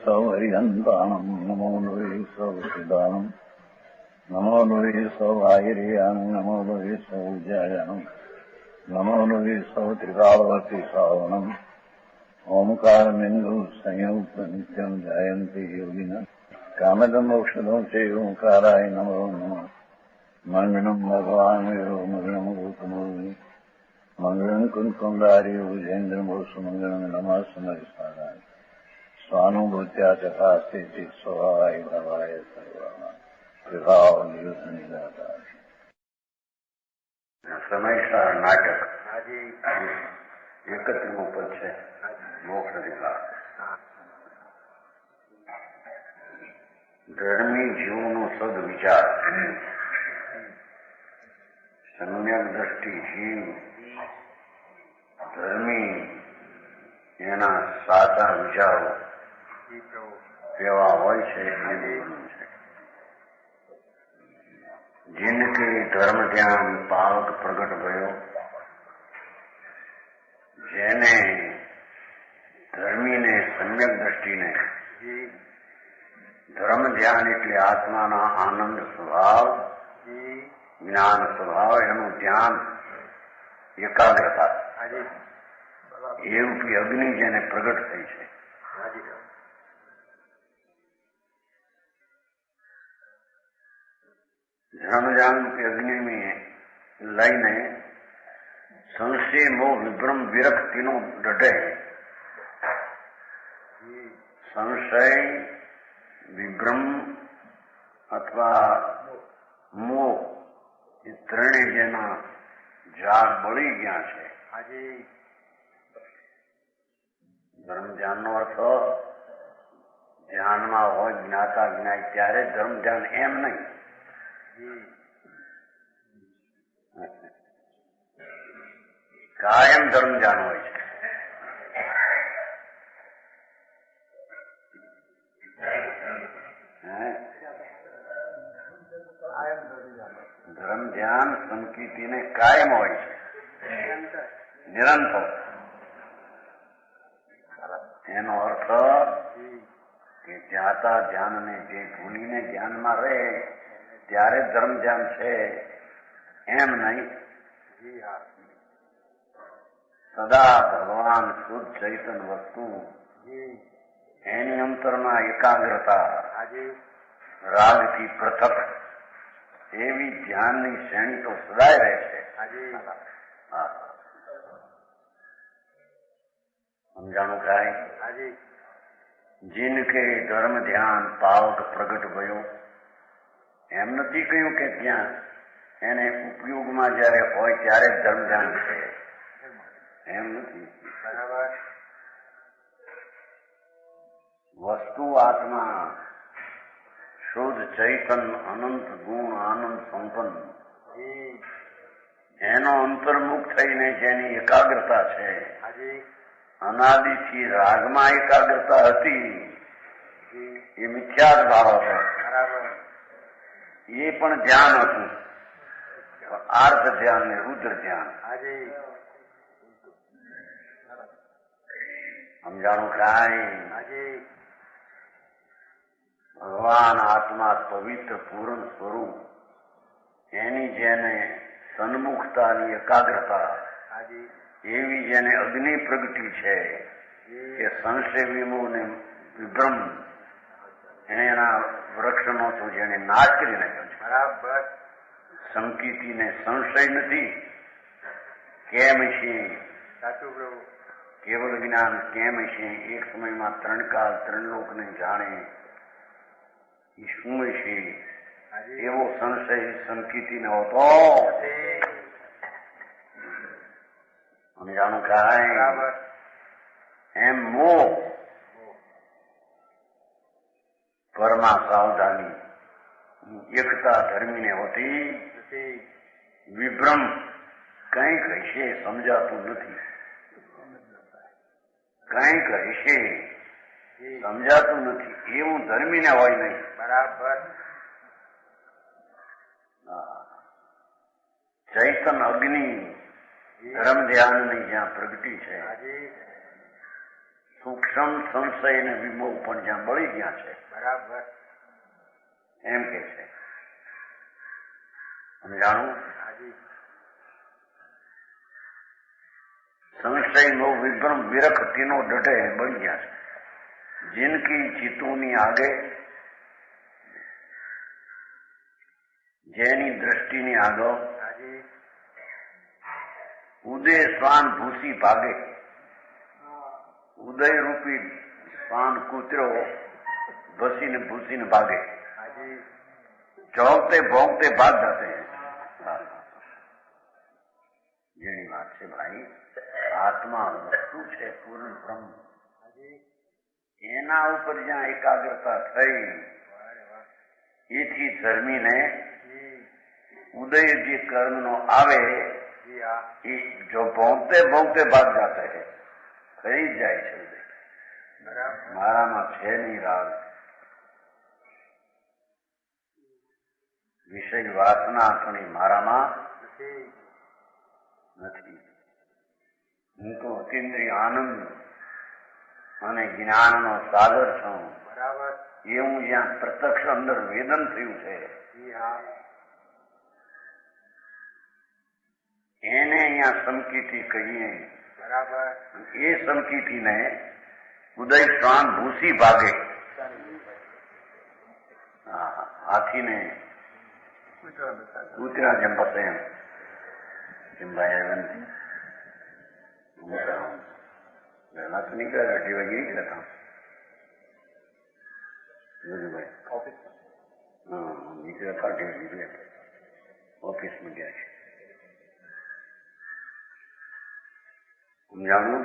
સૌ હરિહંતાણમ નમો લોહી સૌ સિદ્ધાણમ નમો લોહી સૌ આહિર્યાણમ નમો લોહી સૌ જયાણમ નમો લોહી સૌ ત્રિકાળવતી શ્રાવણમ ઓમકાર બિંદુ સંયુક્ત નિત્યમ જયંતી યોગિના કામદમ ઔષધો છે ઓંકારાય નમો નમઃ મંગળમ ભગવાન વિરો મંગળમ ગૌતમોની મંગળમ કુંકુંડારી વિજેન્દ્રમોસુ મંગળમ નમઃ સમયસારાય સ્વાનુભૂત્યા ચકાસ્તે સ્વભાવાય ભવાય સર્વા વિભાવ નિયુદ્ધ નિરાકાર સમયસાર નાટક આજે 31મું પદ છે મોક્ષ અધિકાર. ધર્મી જીવનો સદવિચાર સમ્યક દ્રષ્ટિ જીવ ધર્મી એના સાચા વિચારો એવા હોય છે. जिनके धर्म ज्ञान पावक प्रगट भयो જેને ધર્મીને સમ્યક દ્રષ્ટિને ધર્મ ધ્યાન એટલે આત્માના આનંદ સ્વભાવ જ્ઞાન સ્વભાવ એનું ધ્યાન એકાગ્રતા એવું કે અગ્નિ જેને પ્રગટ થઈ છે. ધર્મજાન કે અગ્નિ લઈને સંશય મોહ વિભ્રમ વિરક્તિનો દઢે સંશય વિભ્રમ અથવા મોહ એ ત્રણેય જેના ઝાડ બળી ગયા છે. ધર્મ ધ્યાનનો અર્થ ધ્યાનમાં હોય જ્ઞાતા જ્ઞાય ત્યારે ધર્મ ધ્યાન એમ નહીં. કાયમ ધર્મ ધ્યાન હોય છે. ધર્મ ધ્યાન સંકિતિને કાયમ હોય છે, નિરંતર. એનો અર્થ કે જ્ઞાતા ધ્યાનને જે ભૂલીને ધ્યાનમાં રહે ત્યારે ધર્મ ધ્યાન છે એમ નહીં. સદા ભગવાન શુદ્ધ ચૈતન વસ્તુ એની અંતરમાં એકાગ્રતા રાગથી પૃથક એવી ધ્યાનની શ્રેણી તો સદાય રહે છે. સમજાણું કાય? જીનકે ધર્મ ધ્યાન પાવક પ્રગટ ભયો એમ નથી કહ્યું કે ત્યાં એને ઉપયોગમાં જયારે હોય ત્યારે ધર્મ ધ્યાન છે એમ નથી. વસ્તુ આત્મા શુદ્ધ ચૈતન અનંત ગુણ આનંદ સંપન્ન એનો અંતર્મુખ થઈને જેની એકાગ્રતા છે, અનાદિથી રાગમાં એકાગ્રતા હતી એ મિથ્યા જ ભાવ હતો. એ પણ ધ્યાન હતું, આર્ધ ધ્યાન ને રુદ્ર ધ્યાન. સમજાણું કાંઈ? ભગવાન આત્મા પવિત્ર પૂર્ણ સ્વરૂપ એની જેને સન્મુખતાની એકાગ્રતા એવી જેને અગ્નિ પ્રગટી છે કે સંશય વિમોહ ને વિભ્રમ એના વૃક્ષનો તો જેને નાશ કરી નાખ્યો છે. બરાબર. સંકિતિને સંશય નથી. કેમ છે? સાચું પ્રભુ. કેવલ જ્ઞાન કેમ છે? એક સમયમાં ત્રણ કાળ ત્રણ લોકને જાણે એ શું છે એવો સંશય સંકિતિને હોતો. અમે જાણું કાંઈ? એમ મોહ પરમાં સાવધાની એકતા ધર્મીને હોતી. વિભ્રમ કંઈક હશે સમજાતું નથી, કંઈક હશે સમજાતું નથી એવું ધર્મીને હોય નહીં. બરાબર. ચૈતન અગ્નિ ધર્મ ધ્યાનની જ્યાં પ્રગટી છે સૂક્ષ્મ સંશય અને વિમોહ પણ જ્યાં બળી ગયા છે બરાબર એમ કે છે. સમજાણું? સંશય નો વિભ્રમ વિરખ तीनों डटे बन गया है. जिनकी चितोनी आगे જેની દ્રષ્ટિની આગળ ઉદય શ્વાન ભૂસી ભાગે, ઉદય રૂપી શ્વાન કૂતરો ભસીને ભૂસીને ભાગે, ચોંकते भौंकते भाग जाते हैं. જેની વાત છે ભાઈ, આત્મા વસ્તુ છે પૂર્ણ બ્રહ્મ, એના ઉપર જ્યાં એકાગ્રતા થઈ એથી ધર્મીને उदय जी कर्म नो आवे जो भोंकते भोंकते भाग जाते हैं, खरीद जाए છે ઉદય. મારામાં છે નહીં રાગ, વિષય વાસના પણ મારામાં નથી. હું તો અતિન્દ્રિય આનંદ અને જ્ઞાનનો સાગર છું. એવું જ્યાં પ્રત્યક્ષ અંદર વેદન થયું છે એને અહીંયા સમકીથી કહીએ. એ સમકીથીને ઉદય શ્વાન ભૂસી ભાગે, હાથીને કૂતરા જેમ બસે એમ ભાઈ વહેલા તો નીકળ્યા, 2 વાગે નીકળ્યા હતા ભાઈ. નીકળ્યા હતા 2 વાગે, ઓફિસમાં ગયા છે. સમજાણું?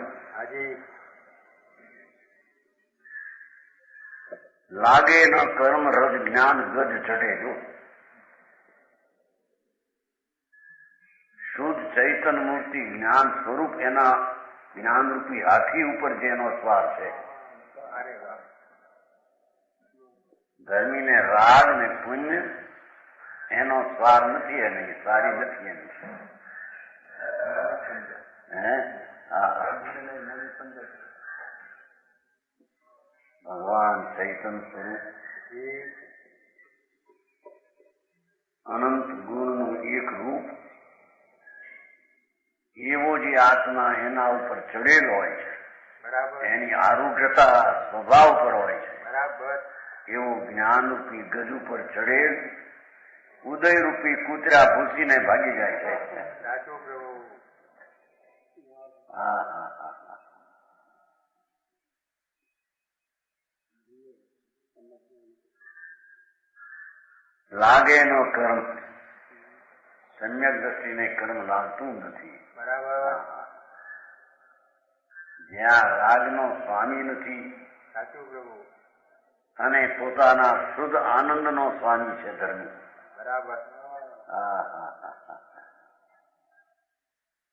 લાગે ન કર્મ રજ જ્ઞાન ગજ ચઢે. જો શુદ્ધ ચૈતન મૂર્તિ જ્ઞાન સ્વરૂપ એના જ્ઞાન રૂપી હાથી ઉપર જેનો સ્વાર છે, ધર્મીને રાગ ને પુણ્ય એનો સ્વાર નથી, એને સારી નથી એની. ભગવાન ચૈતન સ્વરૂપ અનંત ગુણનું એક રૂપ એવો જે આત્મા એના ઉપર ચડેલો હોય છે, એની આરૂઢતા સ્વભાવ પર હોય છે, એવો જ્ઞાનરૂપી ગજ ઉપર ચડેલ ઉદયરૂપી કૂતરા ભૂસીને ભાગી જાય છે. લાગે નો કર્મ, સમ્યક દ્રષ્ટિને કર્મ લાગતું નથી. જ્યાં રાગનો સ્વામી નથી અને પોતાના શુદ્ધ આનંદનો સ્વામી છે ધર્મી.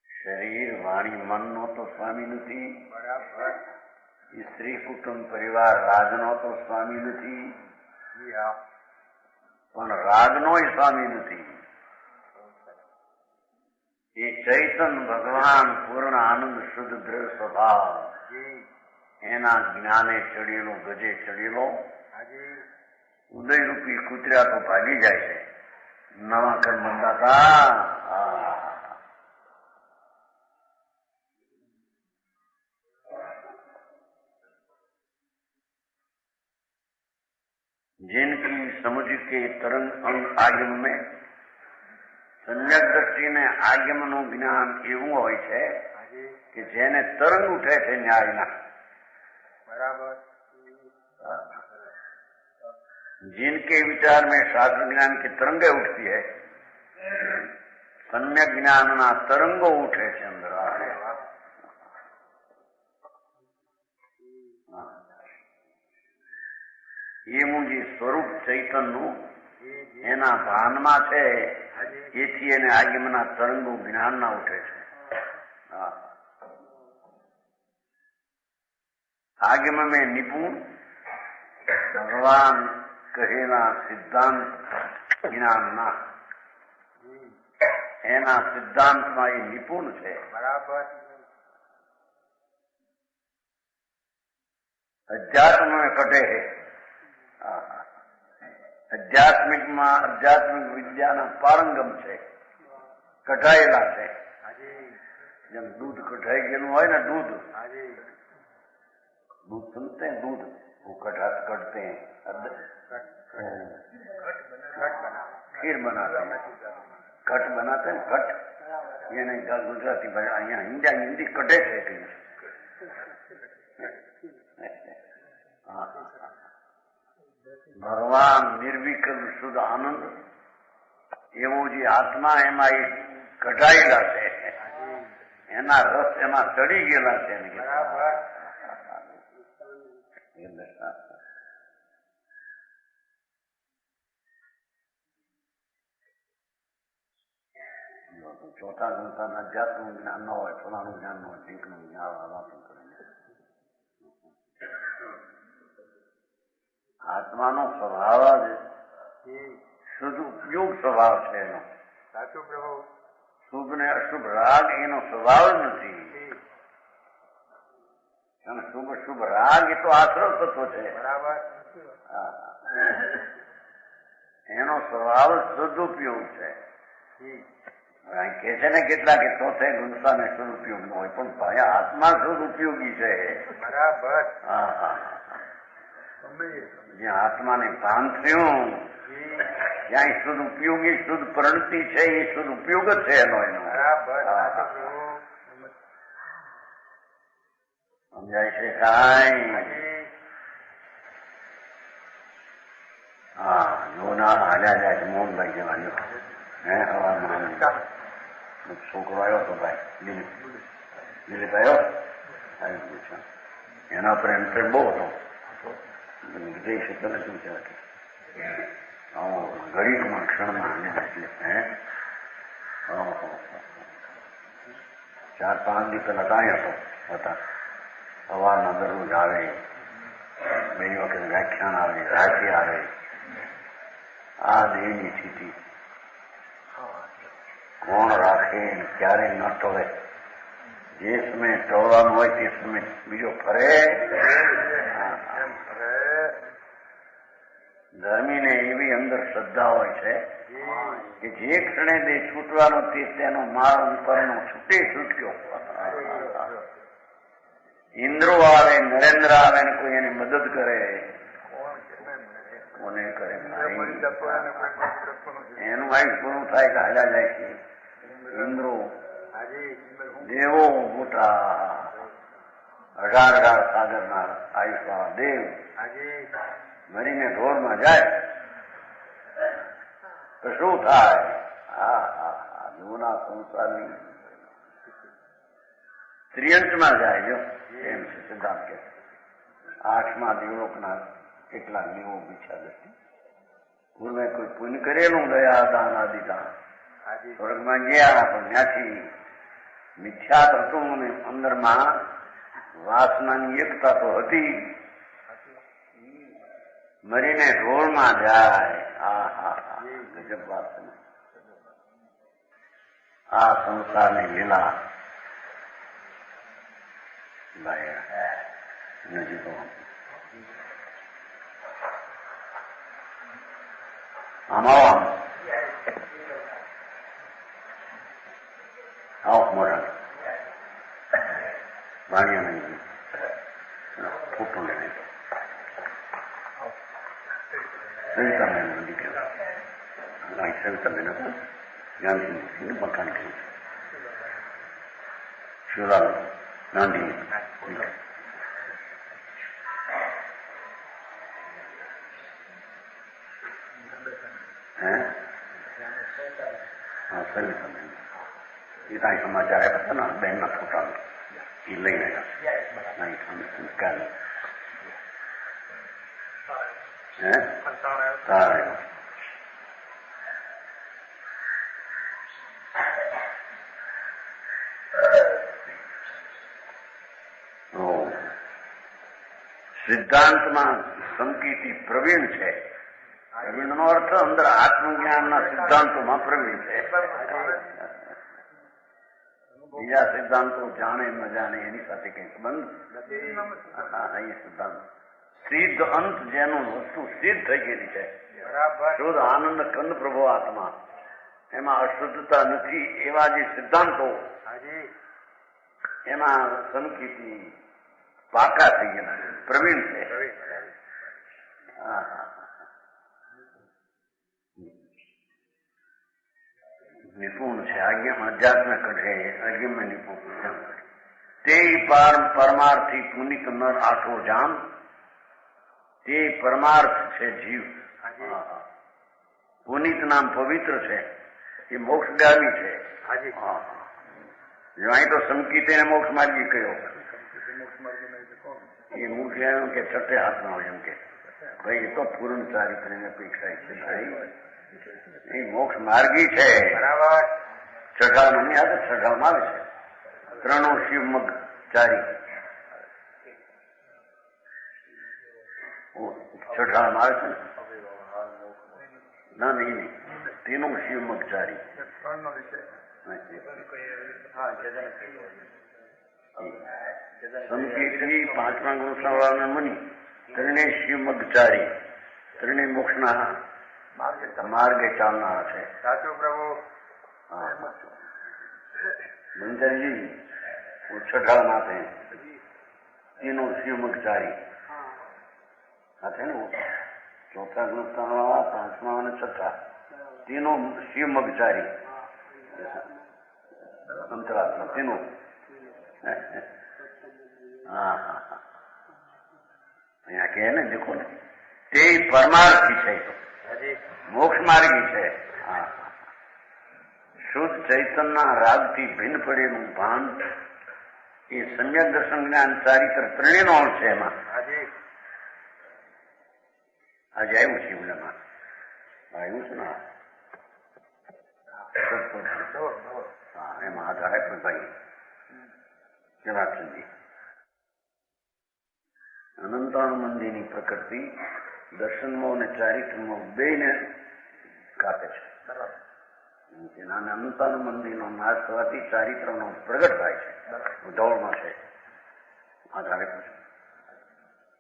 શરીર વાણી મનનો તો સ્વામી નથી, સ્ત્રી કુટુંબ પરિવાર રાજનો તો સ્વામી નથી, પણ રાગનોય સ્વામી નથી. એ ચૈતન ભગવાન પૂર્ણ આનંદ શુદ્ધ દ્રઢ સ્વભાવ એના જ્ઞાને ચડેલો ગજે ચડેલો ઉદયરૂપી કૂતરા તો ભાગી જાય છે. નવા કર્મ બંધાતા जिनकी समझ के तरंग अंग आगम में सम्यक दृष्टि ने आगम નું જ્ઞાન એવું હોય છે કે જેને તરંગ ઉઠે છે ન્યાયના. जिनके विचार में शास्त्र ज्ञान की तरंगे उठती है, सम्यक ज्ञान ना तरंगो उठे છે અંદર. એવું જે સ્વરૂપ ચૈતનનું એના ભાનમાં છે, એથી એને આગમના તરંગો જ્ઞાનના ઉઠે છે. આગમ में નિપુણ ભગવાન કહેલા સિદ્ધાંત જ્ઞાનના એના સિદ્ધાંતમાં એ નિપુણ છે. અધ્યાત્મ કટે છે. આધ્યાત્મિક વિદ્યાના પારંગમ છે, કઢાયેલા છે. જેમ દૂધ કઢાઈ ગયેલું હોય ને, दूध सुनते हैं, दूध वो कटते हैं, खीर बनाते हैं, घट बनाते हैं, घट ये नहीं गुजराती भाषा, અહીંયા हिंदी कटे છે કે ભગવાન નિર્વિકલ્પ શુદ્ધ આનંદ એવો જે આત્મા એમાં એ કઢાયેલા છે, એના રસ એમાં ચડી ગયેલા છે. ચોથા સંસ્થાના અધ્યાત્મનું જ્ઞાન ન હોય, ફલાણું જ્ઞાન ન હોય, ઢીંકનું જ્ઞાન વાતું કરે. આત્માનો સ્વભાવ જ શુદ્ધ ઉપયોગ સ્વભાવ છે એનો. સાચું પ્રભાવ. શુભ ને અશુભ રાગ એનો સ્વભાવ જ નથી. અને શુભ શુભ રાગ એ તો આશ્રવ તત્વ છે. બરાબર. એનો સ્વભાવ શુદ્ધ ઉપયોગ છે. કે છે ને કેટલા કે ચોથે ગુણસાને સદુપયોગ ન હોય, પણ ભાઈ આત્મા સદુપયોગી છે. બરાબર. જ્યાં આત્માને ભાન થયું ત્યાં શુદ્ધ ઉપયોગી શુદ્ધ પ્રણતિ છે, એ શુદ્ધ ઉપયોગ જ છે એનો. સમજાય છે કાંઈ? હા, જોના હાલ્યા જાય છે મોહનભાઈ જેવા. હે હવામાં છોકરો આવ્યો હતો ભાઈ, દિલીપ આવ્યો, એના પર એન્ટ્રેન બહુ હતો. જઈ શકતો નથી ઘડીકમાં ક્ષણમાં એટલે 4-5 દી પેલા કાંઈ હતા. સવારના દરરોજ આવે, 2 વખત વ્યાખ્યાન આવે, રાત્રિ આવે. આ દેહની સ્થિતિ કોણ રાખે, ક્યારે ન ટોળે. જે સમય ટોળવાનું હોય તે સમય બીજો ફરે. ધર્મીને એવી અંદર શ્રદ્ધા હોય છે કે જે ક્ષણે દેહ છૂટવાનો તે તેનો માળ ઉપરનો છૂટે છૂટ્યો. ઇન્દ્રો આવે, નરેન્દ્ર આવે ને કોઈ એની મદદ કરે, કોને કરે? એનું આયુષ પૂરું થાય કે હાલ્યા જાય છે. ઇન્દ્રો દેવો મોટા 18 સાગરના આયુષવાળા દેવ મરીને ઢોરમાં જાય તો શું થાય? જૂના સંસારની ત્રિયંશમાં જાય. જો એમ છે સિદ્ધાંત કે 8મા દિવોકના કેટલાક દેવો બીછા દૃષ્ટિ પૂર્વે કોઈ પુણ્ય કરેલું દયા દાન આદિ દાન સ્વર્ગમાં ગયા, પણ ત્યાંથી મિથ્યા તત્વોની અંદરમાં વાસનાની એકતા તો હતી, મરીને ઢોળમાં જાય. ગજબ વાત છે. આ સંસારની લીલા નજીક આમાં આવો મોટા વાણિયા નહીં ફોટો નહીં સવિતા મેં દીકરો સવિતા મેં ગાંધી મકાન કર્યું શિવલાલ ગાંધી સવિતા મેં એ કાંઈ સમાચાર આવ્યા હતા ને બહેનના ફોટા એ લઈને સંસ્કાર સિદ્ધાંતમાં સંકિતી પ્રવીણ છે. પ્રવીણનો અર્થ અંદર આત્મજ્ઞાનના સિદ્ધાંતોમાં પ્રવીણ છે. બીજા સિદ્ધાંતો જાણે ન જાણે એની સાથે કઈ સંબંધ એ સિદ્ધાંત સિદ્ધ અંત જેનું વસ્તુ સિદ્ધ થઈ ગયેલી છે, શુદ્ધ આનંદ કંદ પ્રભુ આત્મા, એમાં અશુદ્ધતા નથી એવા જે સિદ્ધાંતો એમાં સંકિતની પાકા થઈ ગયેલા છે, પ્રવીણ છે. નિપુણ છે. આજ્ઞામાં અધ્યાત્મ કઢે આજ્ઞામાં નિપુણ તે પરમાર્થી પુનિત નર આઠો જામ, તે પરમાર્થ છે જીવ. પુનિત નામ પવિત્ર છે, એ મોક્ષગામી છે. જો અહીં તો સંકિત એને મોક્ષ માર્ગી કયો, એ મુખ્ય એમ કે છઠ્ઠે હાથમાં હોય એમ કે ભાઈ એ તો પૂર્ણ ચારિત્રની અપેક્ષા છે. ભાઈ એ મોક્ષ માર્ગી છે. છઠ્ઠા નહીં આવે, છઠ્ઠામાં આવે છે ત્રણો શિવમગ ચારી. છઠ્ઠામાં આવે છે ના નહીં તેનો શિવમગ ચારી. સંકેતી પાંચમા ગુણસાવાળાને મની ત્રણે શિવમગ ચારી, ત્રણે મોક્ષના માર્ગે ચાલનારા છે. સાચું પ્રભુ. બંજરજી છઠ્ઠા નાથે तीनों शिवमगचारी आते हैं ना, चौथा गुणस्थान वाला, पांचवा और छठा, तीनों शिवमगचारी अंतरात्मा तीनों. हाँ हाँ हाँ, यहाँ के है ना, देखो ना, ते परमार्थी है, मोक्ष मार्गी है. हाँ, શુદ્ધ ચૈતન્ય રાગથી ભિન્ન પડેલું ભાન એ સમ્યક દર્શન જ્ઞાન ચારિત્ર ત્રણેયનો અંશ છે. એમાં આજે આવ્યું છે એમનામાં આવ્યું છે ને, એમાં આધાર આપ્યો ભાઈ જનાર્દનજી. અનંતાનુમંદીની પ્રકૃતિ દર્શનમાં અને ચારિત્રમાં બેને કાપે છે. અનંતાનુમંદીનો નાશ થવાથી ચારિત્રનો પ્રગટ થાય છે, ઉધવળમાં છે. આધારે પૂછે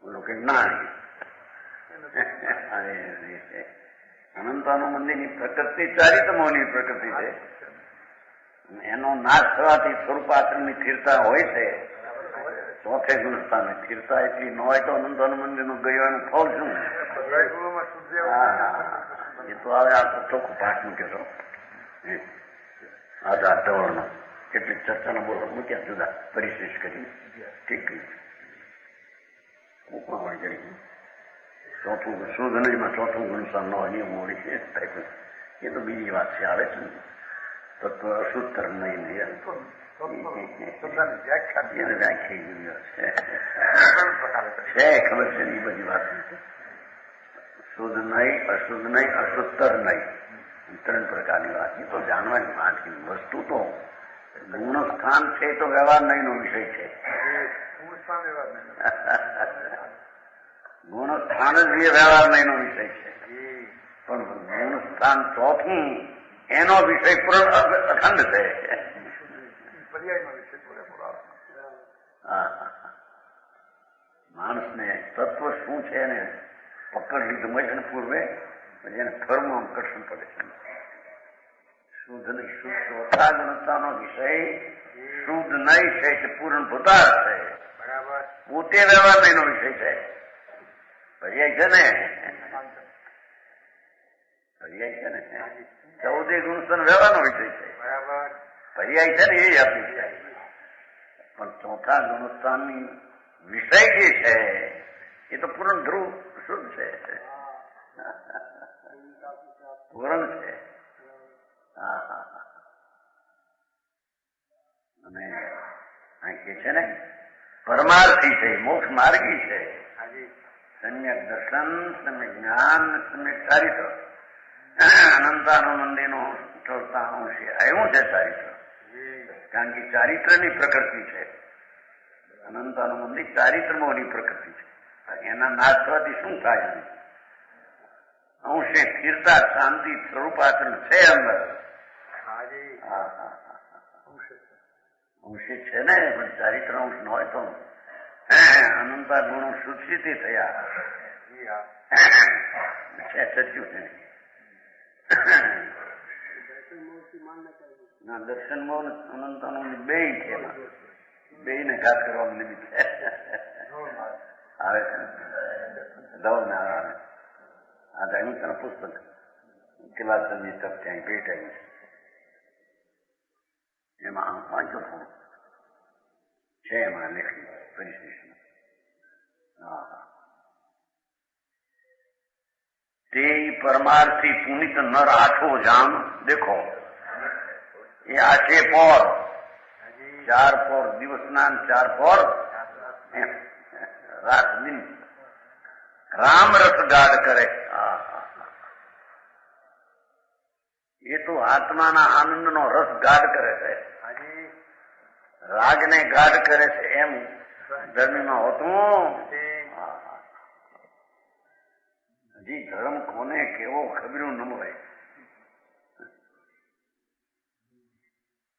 બોલો કે ના, અનંતાનુમંદીની પ્રકૃતિ ચારિત્રમોની પ્રકૃતિ છે. એનો નાશ થવાથી સ્વરૂપાત્રની સ્થિરતા હોય છે. ચોથે ગુણસ્થાને સ્થિરતા એટલી ન હોય તો અનંતાનુમંદીનું ગયું એનું ફળ શું? હા હા, એ તો હવે આ તો ચોખ્ખું પાઠ મૂક્યો છો. આધાર ધવળનો કેટલીક ચર્ચાનો બોલો મૂક્યા જુદા પરિશેષ કરી ઠીક કર્યું. કરી ચોથું શુદ્ધ નહીંમાં ચોથું ગુણસાન નો નિયમ હોળી છે, એ તો બીજી વાત છે. આવે છે તત્વ અશુદ્ધ નહીં વ્યાખ્યા છે, ખબર છે એ બધી વાત. શુદ્ધ નહીં, અશુદ્ધ નહીં, અશુદ્ધર નહીં, ત્રણ પ્રકારની વાત. એ તો જાણવાની વાત છે. વસ્તુ તો ગુણસ્થાન છે તો વ્યવહાર નહીં નો વિષય છે. ગુણસ્થાન જ એ વ્યવહાર નહીં નો વિષય છે, પણ ગુણસ્થાન ચોથું એનો વિષય પૂર્ણ અખંડ છે. માણસને તત્વ શું છે એને પકડ લીધું હોય છે પૂર્વે, પછી એને ફરવું આકર્ષણ પડે છે. શુદ્ધ નહીં, શુદ્ધ ચોથા ગુણતાનો વિષય શુદ્ધ નહીં છે કે પૂર્ણ ભૂતાર છે. બરાબર, પોતે વ્યવહાર નહીં નો વિષય છે. પર્યાય છે ને, પર્યાય છે ને, 14 ગુણસ્થાન વ્યવહારનો વિષય છે. બરાબર, પર્યાય છે ને એ આપી છે. પણ ચોથા ગુણસ્થાનની વિષય જે છે એ તો પૂર્ણ ધ્રુવ શુદ્ધ છે, પૂર્ણ છે. હા હા, અને આ કે છે ને પરમાર્થી છે, મોક્ષ માર્ગી છે. સમ્યક દર્શન, સમ્યક જ્ઞાન, સમ્યક ચારિત્ર. અનંતાનુમંદીનો ચોથા અંશે આવ્યું છે ચારિત્ર, કારણ કે ચારિત્રની પ્રકૃતિ છે. અનંતાનુમંદી ચારિત્રમોની પ્રકૃતિ છે. એના નાશ થવાથી શું થાય? અંશે સ્થિરતા, શાંતિ, સ્વરૂપાચરણ છે અંદર. અંશે છે ને, પણ ચારિત્ર અંશ ન હોય તો અનંતા ગુણો સુશીતિ થયા છે સચ્યું છે ના દર્શન મોહ અનંતાનું બે છે બે ને ઘાત કરવાનું નિમિત્ત આવે છે ધવલ ને આવે આ ધર્મ પુસ્તક કિલાસની તક ત્યાં ભેટાયું છે એમાં વાંચો થોડું છે એમાં લેખી પરિશિષ્ટ તે પરમાર્થી પુનિત નર આઠો જામ દેખો એ આઠે પોર ચાર પોર દિવસના ચાર પોર રાત દિન રામ રસ ગાઢ કરે એ તો આત્માના આનંદનો રસ ગાઢ કરે છે રાગને ગાઢ કરે છે એમ ધર્મમાં હોતું હજી ધર્મ કોને કેવો ખબરું ન મળે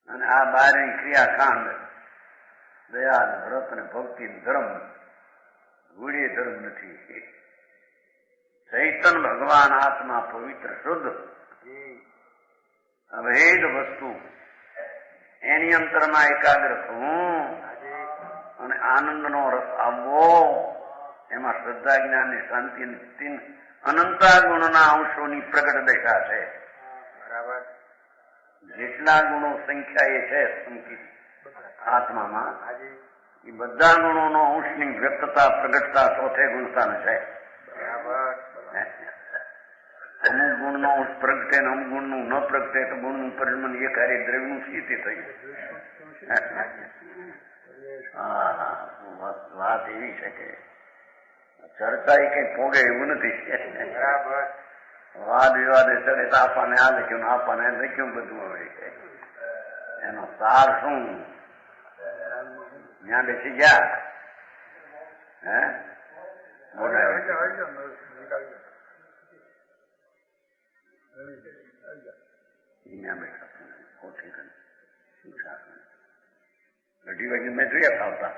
અને આ બારની ક્રિયાકાંડ દયા વ્રત ને ભક્તિ ધર્મ ગુડીએ ધર્મ નથી ચૈતન ભગવાન આત્મા પવિત્ર શુદ્ધ અભેદ વસ્તુ એની અંતરમાં એકાગ્ર થવું અને આનંદનો રસ આવવો એમાં શ્રદ્ધા જ્ઞાન ની શાંતિ અનંતા ગુણના અંશોની પ્રગટ દશા છે બરાબર જેટલા ગુણો સંખ્યા એ છે સંકિત આત્મામાં એ બધા ગુણોનો અંશની વ્યક્તતા પ્રગટતા ચોથે ગુણસ્થાન છે અમુક ગુણનો અંશ પ્રગટે ને અમુક ગુણનું ન પ્રગટે તો ગુણનું પરિણમન એ કાર્ય દ્રવ્યનું સ્થિતિ થયું વાત એવી છે કે ચર્ચા એ કઈ પોગે એવું નથી વાદ વિવાદ ચડે તો આપણને આ લખ્યું ને આપણને લખ્યું બધું હવે એનો સાર શું ત્યાં બેસી ગયા હે મોટા અઢી વાગે મેં જોયા આવતા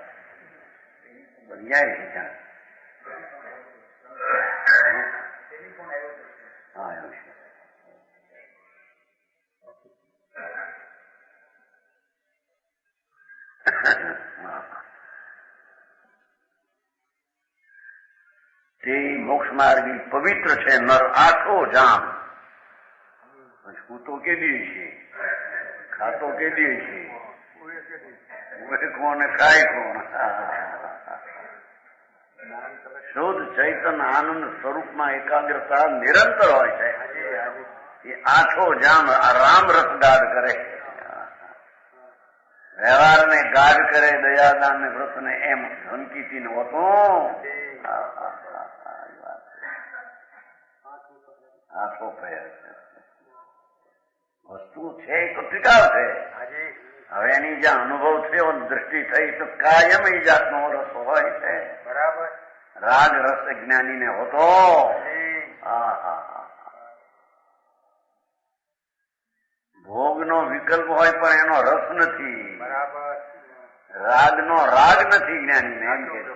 ન્યાય છે ત્યાં હા એવું છે તે મોક્ષ માર્ગી પવિત્ર છે નર આઠો જામ સૂતો કે દે છે ખાતો કે દે છે કોને કાય કોણ શુદ્ધ ચૈતન્ય આનંદ સ્વરૂપમાં એકાગ્રતા નિરંતર હોય છે એ આઠો જામ રામ રસ ગાઢ કરે વ્યવહારને ગાઢ કરે દયાદાન ને વ્રત ને એમ ધનકીથી હોતું આઠો પ્રયાસ વસ્તુ છે એ તો ટીકાવ છે હવે એની જ્યાં અનુભવ થયો દ્રષ્ટિ થઈ તો કાયમ એ જાતનો રસ હોય છે બરાબર રાગ રસ જ્ઞાનીને હોતો ભોગનો વિકલ્પ હોય પણ એનો રસ નથી બરાબર રાગનો રાગ નથી જ્ઞાનીને એમ કે છે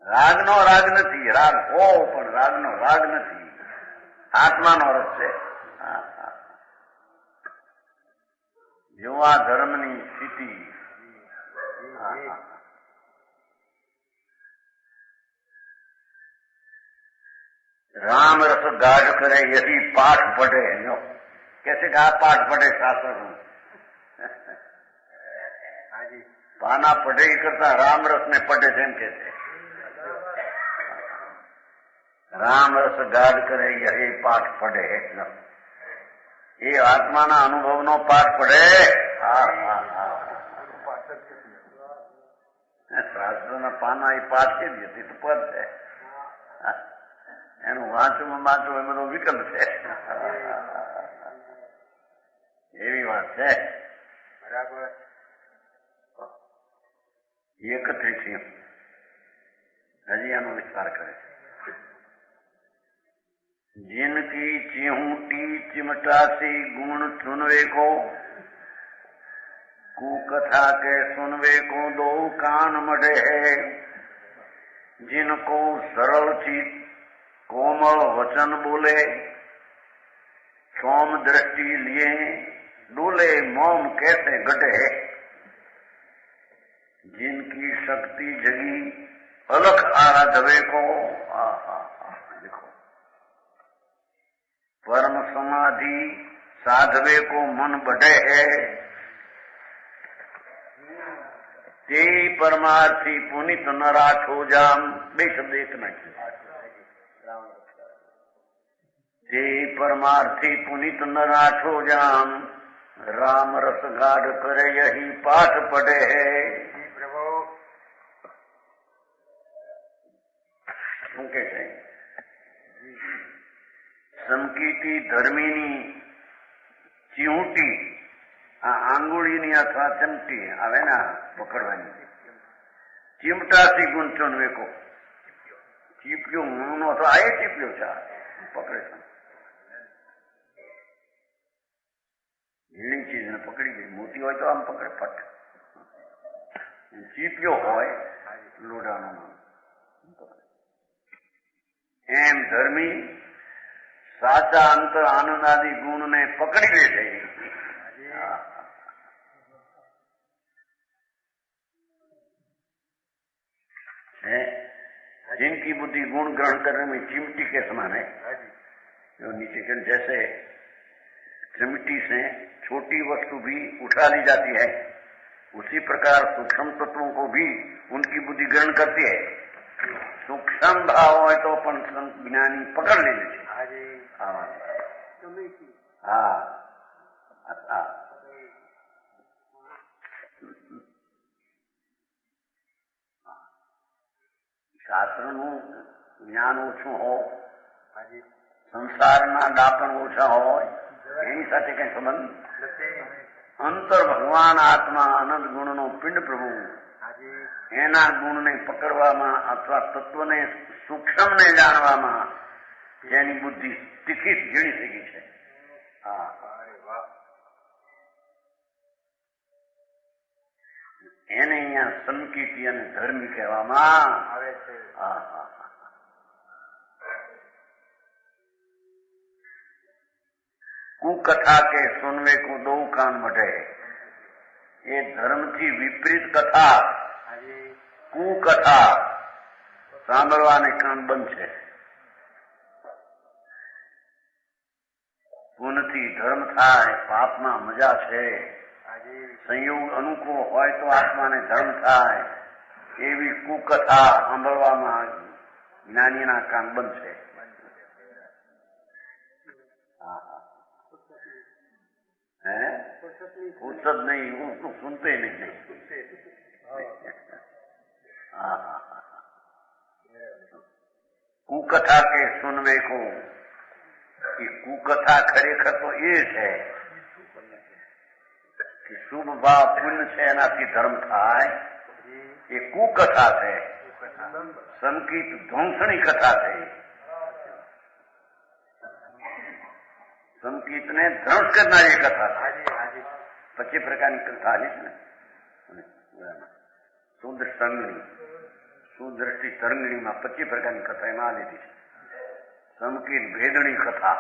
રાગનો રાગ નથી રાગ હો પણ રાગનો રાગ નથી આત્માનો રસ છે યુવા ધર્મની સ્થિતિ राम रस गाढ़ करे यही पाठ पढ़े जो कैसे कहा पाठ पढ़े शास्त्र पाना पढ़े करता राम रस ने पढ़े थे कैसे राम रस गाढ़ करे यही पाठ पढ़े ये आत्मा ना अनुभव नो पाठ पढ़े शास्त्र ना पाना ये पाठ के दिए तो पद है એનું વાંચવું વાંચવું એ બધો વિકલ્પ છે એવી વાત છે બરાબર 31 હજી આનો વિસ્તાર કરે છે जिनकी चिहूटी चिमटासी गुण चुनवे को कुकथा के सुनवे को दो कान मढ़े है, जिनको सरल चित कोमल वचन बोले, सोम दृष्टि लिए डोले मौन कैसे गढ़े, जिनकी शक्ति जगी अलख आराधवे को। देखो, परम समाधि साधवे को मन बढ़े है, ते परमार्थी पुनित न राठो जाम। बेशब्द एक न ते परमार्थी पुनित न राठो जाम, राम रस गाढ़ करे यही पाठ पढ़े है। प्रभु શું કે છે? સમકીતી ધર્મીની ચીવટી, આ આંગુળીની અથવા ચમટી આવે ને પકડવાની, ચીમટાથી ગુંચો વેકો ચીપ્યો નો તો આ ચીપ્યો છે, પકડે છે ઝીણી ચીજ ને પકડી ગઈ, મોટી હોય તો આમ પકડે ફટ, ચીપ્યો હોય લોઢાનો એમ ધર્મી સાચા અંતર આનંદાદી ગુણ ને પકડી લે છે। जिनकी बुद्धि गुण ग्रहण करने में चिमटी के समान है, जो नीचे के जैसे चिमटी से छोटी वस्तु भी उठा ली जाती है, उसी प्रकार सूक्ष्म तत्वों को भी उनकी बुद्धि ग्रहण करती है। सूक्ष्म भाव है तो अपन ज्ञानी पकड़ ले लीजिए। શાસ્ત્રનું જ્ઞાન ઓછું હોય, સંસારના ડાપણ ઓછા હોય, એની સાથે કઈ સંબંધ અંતર ભગવાન આત્મા અનંત ગુણનો પિંડ પ્રભુ, એના ગુણને પકડવામાં અથવા તત્વને સૂક્ષ્મને જાણવામાં જેની બુદ્ધિ તીખી ઝીણી થઈ ગઈ છે, એને અહીંયા સંકીર્તિ અને ધર્મી કહેવામાં આવે છે। કુકથા કે સુનવે કો દો કાન મઢે, એ ધર્મથી વિપરીત કથા, કુકથા સાંભળવાને કાન બંધ છે। પુનથી ધર્મ થાય, પાપમાં મજા છે, સંયોગ અનુકૂળ હોય તો આત્માને ધર્મ થાય, એવી કુકથા સાંભળવામાં જ્ઞાનીના કાન બંધ છે। फुर्सत नहीं, उसको सुनते नहीं। कुकथा के सुनवे को, कुकथा खरेखर तो ये है कि शुभ भाव पुण्य से एनाથી ધર્મ થાય, એ કુકથા છે। સંકિત ધ્વંસણી કથા છે। સંકિત ને ધ્વંસ કરનારી કથા છે। 25 પ્રકારની કથા છે ને, સુદ્રષ્ટિ તરંગણીમાં 25 પ્રકારની કથા એમાં આ લીધી છે। સંકિત ભેદણી કથા,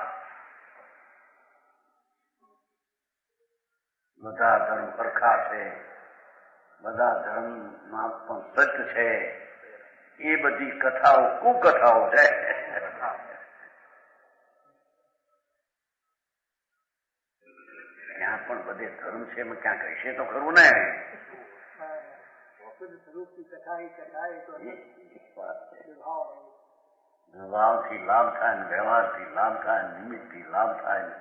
બધા ધર્મ સરખા છે, બધા ધર્મમાં પણ સત્ય છે, એ બધી કથાઓ કુકથાઓ છે। ત્યાં પણ બધે ધર્મ છે, એમાં ક્યાં કહીશે તો ખરું ને। ભાવથી લાભ થાય ને, વ્યવહારથી લાભ થાય, નિમિત્તથી લાભ થાય ને,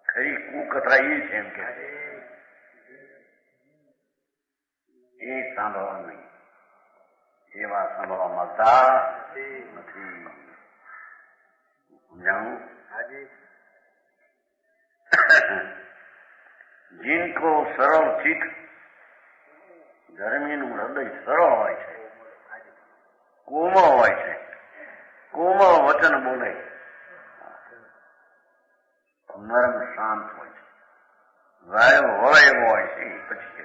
ખરી કુકથા એ છે એમ કે એ સાંભળવા નહીં, એવા સાંભળવા મળતા નથી। સમજાવું? जिनको सरल चित, ધર્મીનું હૃદય સરળ હોય છે, કોમળ હોય છે, કોમળ વચન બોલે, નરમ શાંત હોય છે, વાયો વળે એવો હોય છે. પછી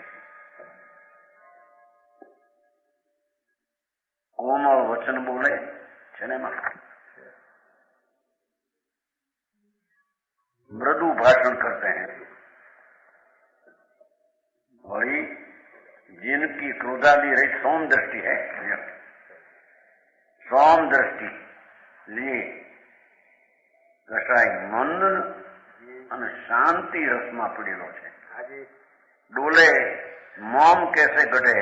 કોમળ વચન બોલે છે ને એમાં मृदु भाषण करते हैं. वही जिनकी क्रोधादि रहित सौम दृष्टि है, सौम दृष्टि लिए કસાય મંદ અને શાંતિ રસમાં પડેલો છે. ડોલે મોમ કેસે ગઢે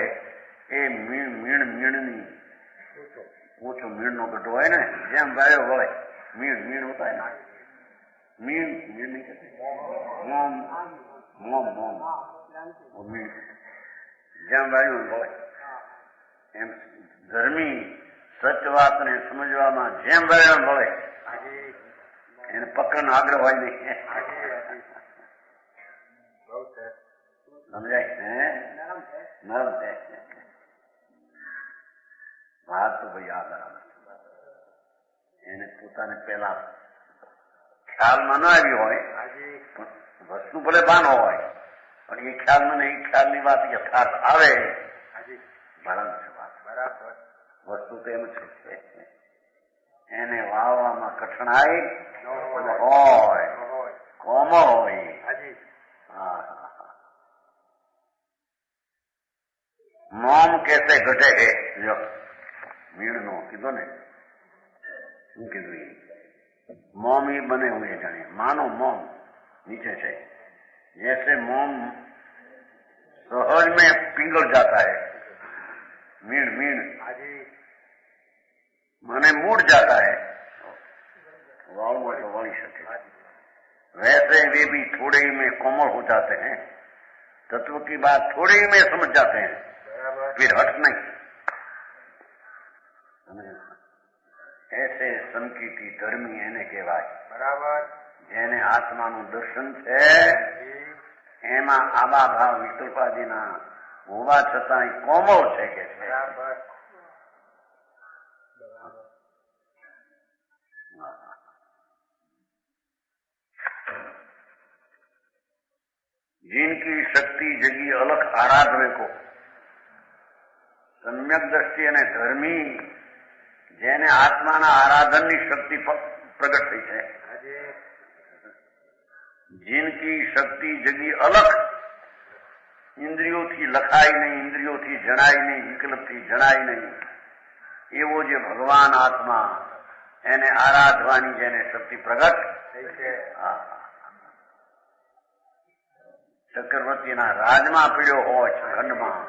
એ મીણ મીણની ઓછો મીણનો ગઢો હોય ને, જેમ વાયો વળે મીણ હોતા है ना, मीण नहीं कहते, मोम मोम मोम वो मीण જેમ વાયુ હોય એમ ધર્મી સચ વાતને સમજવામાં જેમ વાયુ મળે એને પકડનો આગ્રહ હોય નહીં. સમજાય નરમ છે વાત તો ભાઈ આ બરાબર. એને પોતાને પેલા ખ્યાલમાં ના આવી હોય, વસ્તુ ભલે બાનો હોય પણ એ ખ્યાલમાં નહીં, ખ્યાલની વાત યથાર્થ આવે બરાબર છે વાત. બરાબર વસ્તુ તો એમ છે એને વાવવામાં કઠણાઈ હોય, કોમળ હોય. મોમ કેસે ઘટે હે, જો મીણ નો કીધો ને, શું કીધું? मोम ही बने हुए जाने, मानो मोम नीचे से, जैसे मोम सहज में पिघल जाता है, मीण मीण माने मूड जाता है, वाली सके, वैसे वे भी थोड़े ही में कोमल हो जाते हैं. तत्व की बात थोड़े ही में समझ जाते हैं, फिर हट नहीं. ऐसे સંકિતી ધર્મી એને કહેવાય. બરાબર. જેને આત્માનું દર્શન છે એમાં આવા ભાવ વિકલ્પાદિના હોવા છતાં કોમળ છે કે છે. બરાબર. जिनकी शक्ति जगी अलग आराधने को सम्यक दृष्टि અને ધર્મી જેને આત્માના આરાધનની શક્તિ પ્રગટ થઈ છે, जिनकी शक्ति जगी अलग, ઇન્દ્રિયોથી લખાય નહીં, ઇન્દ્રિયોથી જણાય નહીં, વિકલ્પથી જણાય નહીં, એવો જે ભગવાન આત્મા એને આરાધવાની જેને શક્તિ પ્રગટ થઈ છે. ચક્રવર્તીના રાજમાં પીડ્યો હોય ખંડમાં,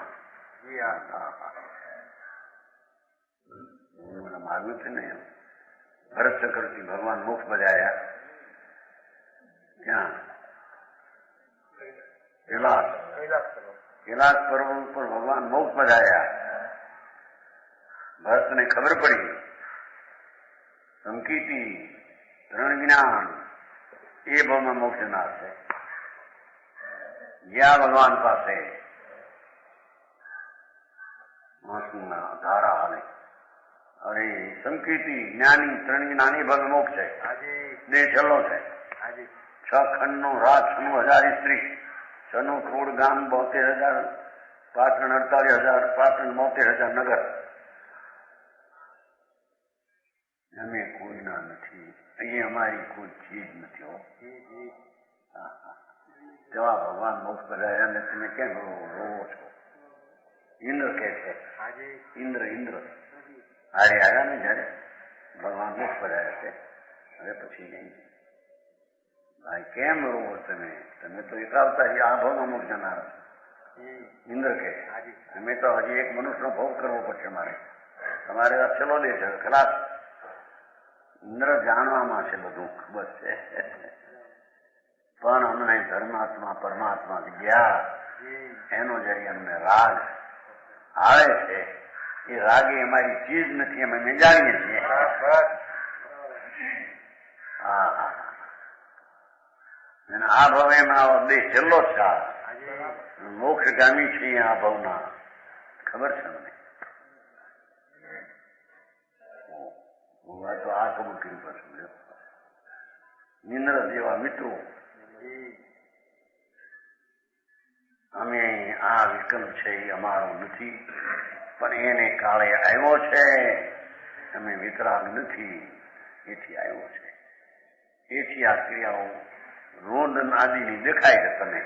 માગ્યું છે ને ભરત ચક્રવર્તી ભગવાન મોક્ષ બજાયા ક્યાં? कैलाश पर्वत ઉપર ભગવાન મોક્ષ બજાયા. ભરતને ખબર પડી સંકિતિ ત્રણ જ્ઞાન એ ભાવમાં મોક્ષ ના છે. ગયા ભગવાન પાસે આંસુના ધારા હાલે, અરે સંકિતિ જ્ઞાની ત્રણ જ્ઞાની ભગ મોક્ષ છે. દેહ છેલ્લો છે. 6 ખંડનો રાજ, 96,000 સ્ત્રી, 96 કરોડ ગામ, 72,000 પાટણ, 48,000 પાટણ, 72,000 નગર. અમે કોઈના નથી, અહીં અમારી કોઈ ચીજ નથી હો. જવા ભગવાન મોક્ષ બધાયા ને તમે કેમ રોવો છો? ઇન્દ્ર કે છે, ઇન્દ્ર હારે આવ્યા ને જયારે ભગવાન મોક્ષ બધાયા છે. હવે પછી નહીં ભાઈ કેમ રોવો તમે? તમે તો એકાવતા આ ભાવમાં મોક્ષ જનાર. ઇન્દ્ર કે અમે તો હજી એક મનુષ્યનો ભોગ કરવો પડશે મારે, તમારે છેલ્લો દે છે ખલાસ. ઇન્દ્ર જાણવામાં છે બધું ખબર છે, પણ અમને ધર્માત્મા પરમાત્મા ગયા એનો જયારે અમને રાગ આવે છે, એ રાગે અમારી ચીજ નથી, અમે જાણીએ છીએ. અને આ ભાવ એમાં દેશ છેલ્લો છે, મોક્ષગામી છીએ આ ભાવના, ખબર છે મને. તો આ કબૂલ કર્યું પાછું. ઇન્દ્ર જેવા મિત્રો વિકલ્પ છે એ અમારો નથી, પણ એને કાળે આવ્યો છે. અમે વિતરાગ નથી, એથી આવ્યો છે. એથી આ ક્રિયાઓ રોદન આદિની દેખાય છે તમે,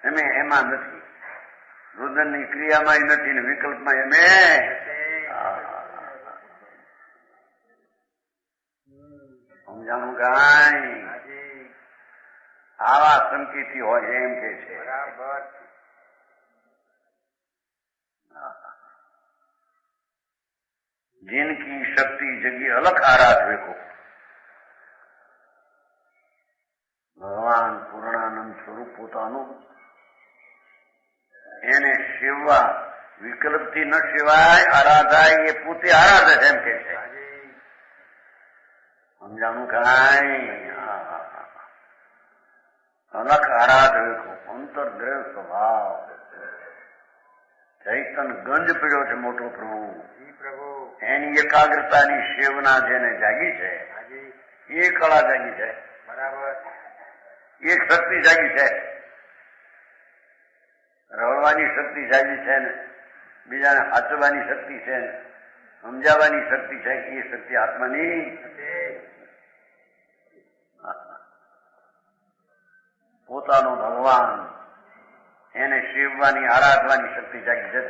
અમે એમાં નથી. રુદનની ક્રિયામાં નથી ને વિકલ્પમાં એમે સમજાણું કાંઈ. આવા સંકેતી હોય એમ કે છે. जिनकी शक्ति जगी अलग आराधवे को ભગવાન પૂર્ણાનંદ સ્વરૂપ પોતાનું એને સેવવા વિકલ્પથી ન સેવાય, આરાધાય એ પોતે આરાધે છે એમ કે છે. સમજાણું કાંઈ. અલગ આરાધવે કો અંતર્દ્રવ સ્વભાવ ચૈતન ગંજ પીડ્યો છે મોટો પ્રભુ. એની એકાગ્રતાની સેવના જેને જાગી છે એ કળા જાગી છે, એક શક્તિ જાગી છે. રળવાની શક્તિ જાગી છે ને બીજાને હાચવાની શક્તિ છે ને સમજાવવાની શક્તિ છે. એ શક્તિ આત્માની પોતાનો ભગવાન એને સેવવાની આરાધવાની શક્તિ જાગી છે.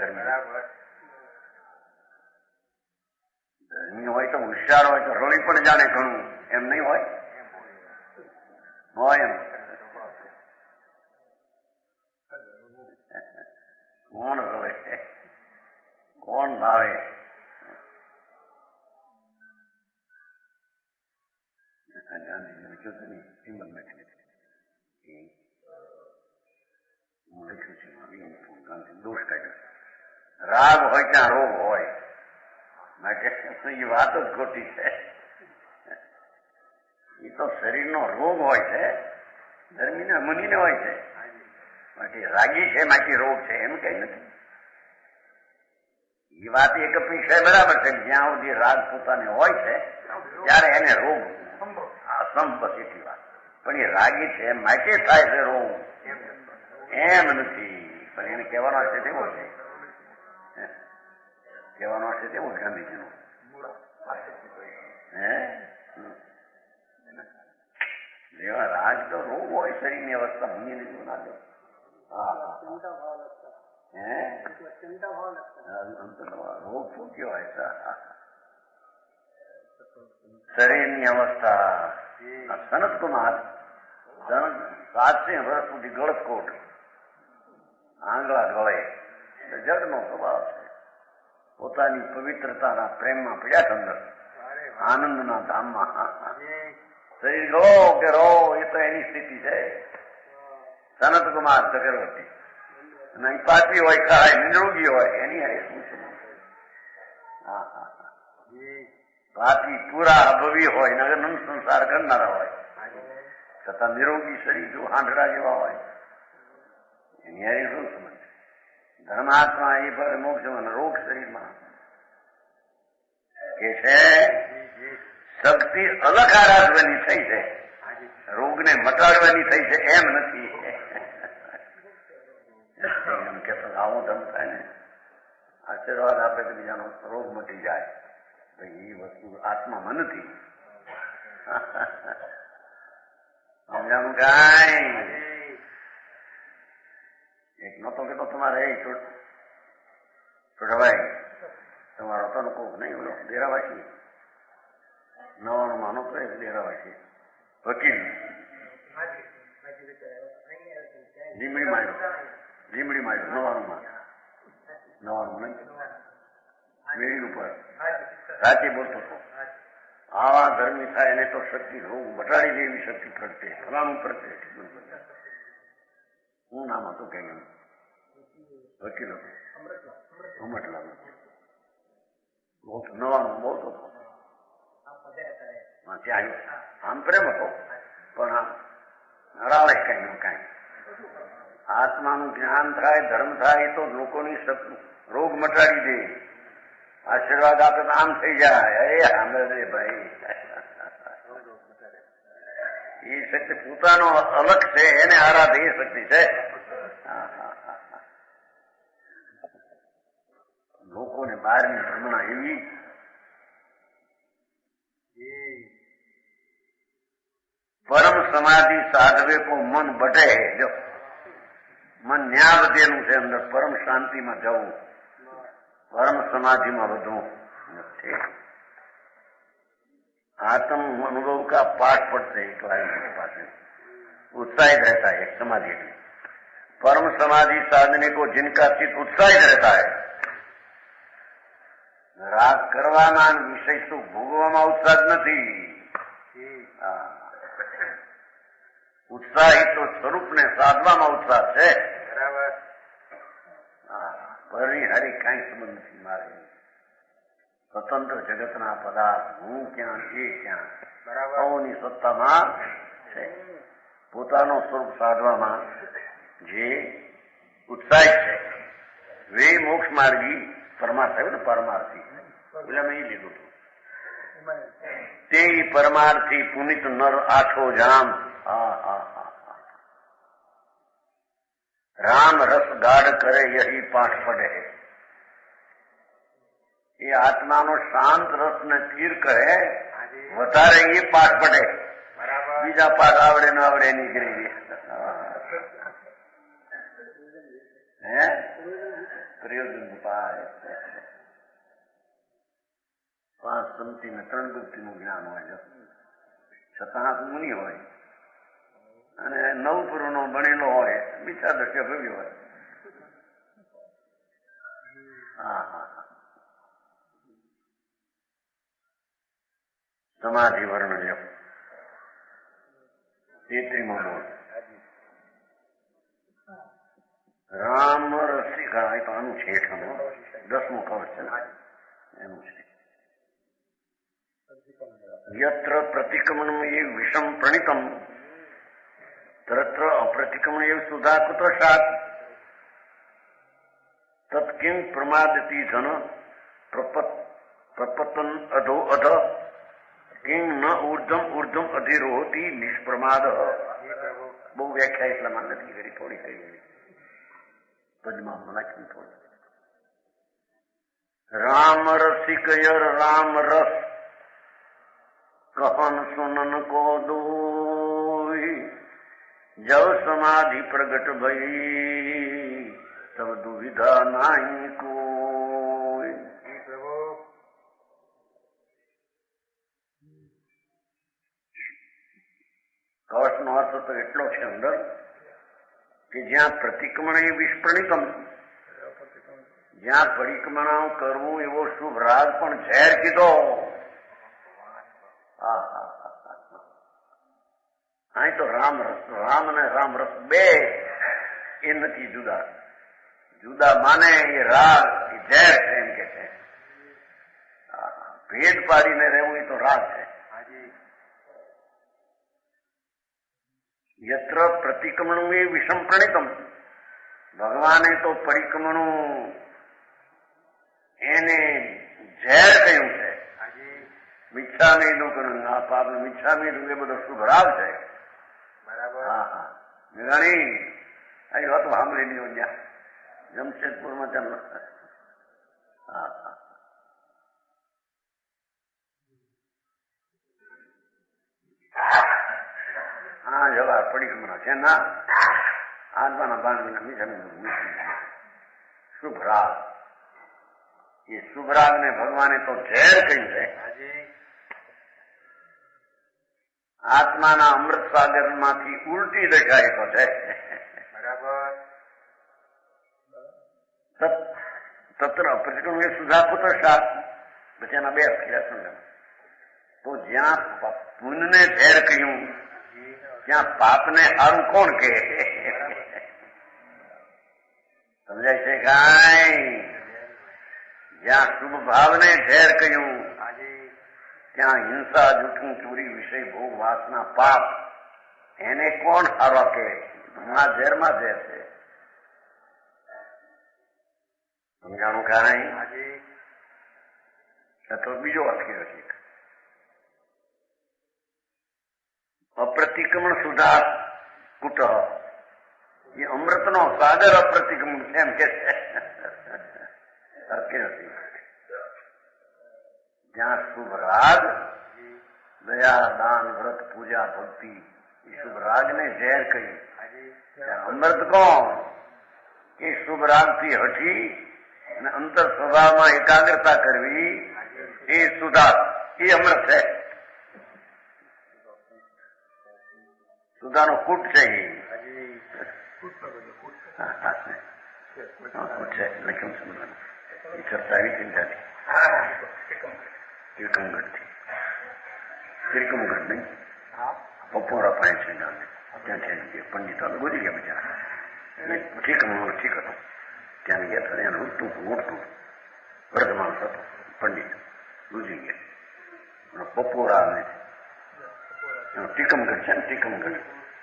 ધર્મી હોય તો હોશિયાર હોય તો રળી પણ જાણે ઘણું, એમ નહીં હોય? હોય એમ. કોણ રળે, કોણ ભાવે? ગાંધીજી લખ્યું છે ને હિંમત નથી, હું લખ્યું છે ગાંધી દોષ કાઢ્યો. રાગ હોય ત્યાં રોગ હોય, માટે એ વાત જ ખોટી છે. એ તો શરીરનો રોગ હોય છે, ધર્મીને મુનિને હોય છે. માટે રાગી છે માટે રોગ છે એમ કઈ નથી. એ વાત એક વિષય બરાબર છે. જ્યાં સુધી રાગ પોતાને હોય છે ત્યારે એને રોગ અસંભવ એટલી વાત. પણ એ રાગી છે માટે થાય છે રોગ એમ નથી. પણ એને કહેવાનો છે તેવો છે, કહેવાનો છે તેવું ગાંધીજીનો. જેવા રાગ તો રોગ હોય શરીરની અવસ્થા ભૂલી લીધું ના દો. રોગ ફૂટ્યો હોય શરીરની અવસ્થા. સનત કુમાર 700 વર્ષ સુધી ગળકોટ આંગળા ગળે જડનો સ્વભાવ છે. પોતાની પવિત્રતાના પ્રેમમાં પડ્યા છે અંદર, આનંદના ધામમાં. શરીર રો કે રો એ તો એની સ્થિતિ છે. સનત કુમાર ચક્રવર્તી અને પાપી હોય ખાય નિરોગી હોય એની હારે શું છે? પાપી પૂરા અભવી હોય નગર નંદ સંસાર કરનારા હોય છતાં નિરોગી શરીર જો આંધળા જેવા હોય એની હારે શું સમજ? ધર્માત્મા એ પર મોક્ષ રોગ શરીરમાં કે છે. શક્તિ અલગ આરાધવાની થઈ છે, રોગને મટાડવાની થઈ છે એમ નથી. એમ કે આવો ધર્મ થાય ને આશીર્વાદ આપે તો બીજાનો રોગ મટી જાય. એ વસ્તુ આત્મામાં નથી. સમજાણું કાંઈ. એક નતો કેતો તમારે છોડવાય તમારો તો કોક નહીં બોલો ડેરાવાસી 99 નતો એક ડેરાવાસી વકીલ લીમડી માંડ્યો 99 વેરી ઉપર રાતે બોલતો હતો. આવા ધર્મી થાય એને તો શક્તિ રોગ બટાડી દે એવી શક્તિ પ્રગટે ફલાણું પ્રગટે. હું નામ હતું કે વકીલ હતો અમટલા બહુ 99 બોલતો હતો. ત્યાં આમ પ્રેમ હતો પણ આમ રાળે કઈ નું કઈ. આત્માનું જ્ઞાન થાય ધર્મ થાય તો લોકોની રોગ મટાડી દે. આશીર્વાદ આપે તો આમ થઈ જાય. અરે સાંભળે ભાઈ એ શક્તિ પોતાનો અલગ છે, એને આરાધ એ શક્તિ છે. બહારની ભ્રમણા એવી પરમ સમાધિ સાધવે કો મન બઢે. જો મન ન્યા વધેલું છે અંદર, પરમ શાંતિમાં જવું, પરમ સમાધિમાં વધવું નથી. आत्म अनुभव का पाठ पढ़ते एक लाइन पास उत्साहित रहता है एक समाधि में. परम समाधि साधने को जिनका चित्त उत्साहित रहता है, રાગ કરવાના વિષય શું ભોગવામાં ઉત્સાહ નથી. ઉત્સાહિત તો સ્વરૂપને સાધવામાં ઉત્સાહ છે. બરાબર. પરિહારી કઈ સંબંધ નથી મારે. સ્વતંત્ર જગતના પદાર્થ હું ક્યાં એ ક્યાં સૌની સત્તામાં છે. પોતાનો સ્વરૂપ સાધવામાં જે ઉત્સાહિત છે વે મોક્ષ માર્ગી પરમાર્થ થયો ને પરમાર્થી પેલા મેં લીધું હતું. તે પરમાર્થી પુનિત નર આઠો જામ. રામ રસ ગાઢ કરે યહી પાઠ પડે. એ આત્માનો શાંત રસ ને સ્થિર કરે વધારે એ પાઠ પડે. બીજા પાઠ આવડે ન આવડે નીકળી હે પ્રયોજન પાય. 5 સંતિ ને 3 ગુપ્તિ નું જ્ઞાન હોય છતાં મુનિ હોય અને 9 પુરો નો ભણેલો હોય, બીજા દર્શક ભવ્ય હોય. સમાધિ વર્ણન 33મો બોલ. રામ રસિકા એ તો આનું છે 10મું કવચ છે એનું છે. યત્ર પ્રતિક્રમણમ એ વિષમ પ્રણિતમ તત્ર અપ્રતિક્રમણ એ સુધા કુત્ર સાત તત્કિં પ્રમાદતી ધન પ્રપતન અધો અધ કિં ન ઉર્ધમ ઉર્ધમ અધિરોહતી નિષ્પ્રમાદ. બહુ વ્યાખ્યા એટલામાં નથી કરી, થોડી કરી પદમાં લખી થોડી. રામ રસિક યર રામ રસ कहन सुनन को दोई जब समाधि प्रगट भई तब दुविधा नहीं कोई. કવચ નો અર્થ તો એટલો છે અંદર કે જ્યાં પ્રતિક્રમણ એ વિસ્ફણિકમ, જ્યાં પરિક્રમણા કરવું એવો શુભ રાગ પણ ઝેર કીધો. અહીં તો રામ રસ, રામ અને રામ રસ બે એ નથી જુદા. જુદા માને એ રાગ એ ઝેર છે એમ કે છે. ભેદ પાડીને રહેવું એ તો રાગ છે. યત્ર પ્રતિક્રમણું એ વિષમ પ્રણિતમ, ભગવાને તો પરિક્રમણું એને ઝેર કહ્યું છે. મિચ્છામી દુઃખ આ પાપ મિચ્છામી દુઃખ એ બધો શુભ રાગ છે. બરાબર. હા ઘણી આ વાત સાંભળેલી ત્યાં જમશેદપુરમાં ચાલ. હા જવા પરિક્રમણા છે ના આત્માના બાંધના મીઠામી શુભ રાગ. એ શુભ રાગ ને ભગવાને તો ઝેર કહ્યું છે. આત્માના અમૃત સાગર માંથી ઉલટી દેખાય તો છે. બરાબર. તત્ર પ્રતિક્રમણ એ સુધાપુત્ર શાક પછી એના 2 અક્ષર સમજાવ. તો જ્યાં પુણ્યને ઝેર કહ્યું ત્યાં પાપને સારું કોણ કહે? સમજાય છે કાંઈ? જ્યાં શુભ ભાવને ઝેર કહ્યું ત્યાં હિંસા જૂઠું ચોરી વિષય ભોગ વાસના પાપ એને કોણ સારો કે? આ ઝેરમાં ઝેર છે. સમજાણું કાંઈ? તો બીજો અર્થ કર્યો છે અપ્રતિક્રમણ સુધા કુટ. એ અમૃતનો સાગર અપ્રતિક્રમણ એમ કે છે. જ્યાં શુભ રાગ દયા દાન વ્રત પૂજા ભક્તિ એ શુભ રાગને ઝેર કહી, ત્યાં અમૃત કોણ? એ શુભ રાગથી હટી અને અંતર સ્વભાવમાં એકાગ્રતા કરવી એ સુધા, એ અમૃત છે. સુધાનો કૂટ છે. એ ચર્ચા એવી ચિંતાથી ત્રિકમગઢથી, ત્રિકમગઢ નહીં બપોરા પાસે છે ગામે, ત્યાં છે પંડિતો ગુજરી ગયા બિચારા. ઠીક હતું, ત્યાં ગયા હતા. એનું મોટું વૃદ્ધ માણસ હતો, પંડિત ગુજરી ગયા. બપોરા ને ટીકમગઢ છે ને,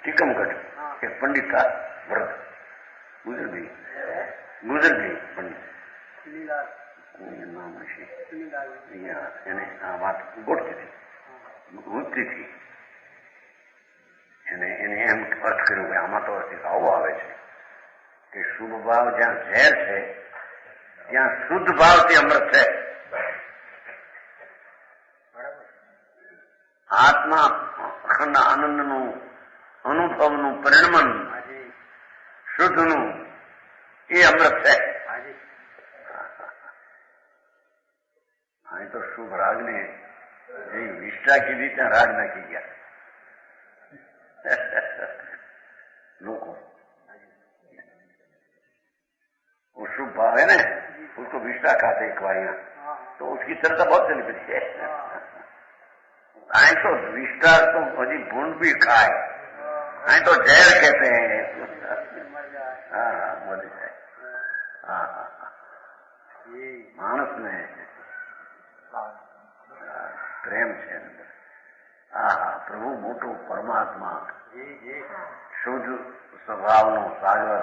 ટીકમગઢ એક પંડિત વ્રત ગુજર ગઈ પંડિત નામ હશે. એને આ વાત ગોઠતી હતી, એને એમ અર્થ કર્યો કે આમાં તો આવો આવે છે કે શુભ ભાવ જ્યાં ઝેર છે ત્યાં શુદ્ધ ભાવથી અમૃત છે. આત્મા અખંડ આનંદનું અનુભવનું પરિણમન શુદ્ધનું એ અમૃત છે. અહીં તો શુભ રાગને જે વિષ્ટા કીધી ત્યાં રાગ નાખી ગયા લોકો. वो शुभ भाव है ना, उसको विष्टा खाते खवाइया तो उसकी चर्चा बहुत चली पड़ी है. आए तो विष्टा तो अजी भूंड भी खाए, आए तो जहर कहते हैं. हाँ मोदी साहब, हाँ मानस ने प्रेम છે. હા પ્રભુ મોટું પરમાત્મા, શુદ્ધ સ્વભાવનો સાગર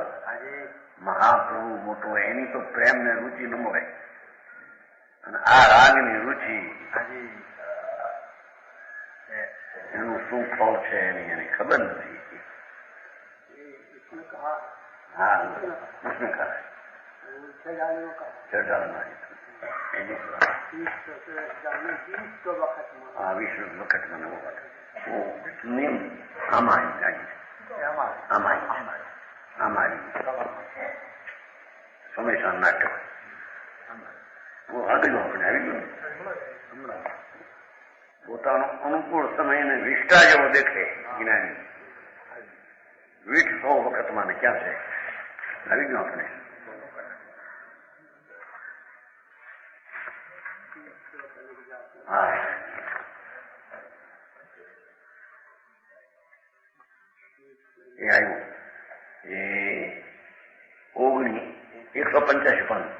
મહાપ્રભુ મોટો, એની તો પ્રેમ ને રુચિ ન મળે. અને આ રાગની રુચિ એનું શું ફળ છે એની એને ખબર નથી. હા કૃષ્ણ કહે ચઢાણમાં વિશ્વ વખત મને નિયમ આમાં સમયસર નાટક આગળ આપણે આવી ગયું. પોતાનો અનુકૂળ સમયને વિષ્ટા જેવો દેખે જ્ઞાની. વીઠ 100 વખતમાં ને ક્યાં છે આવી ગયું આપણે. હા એ આવ્યું એ 185 પાનું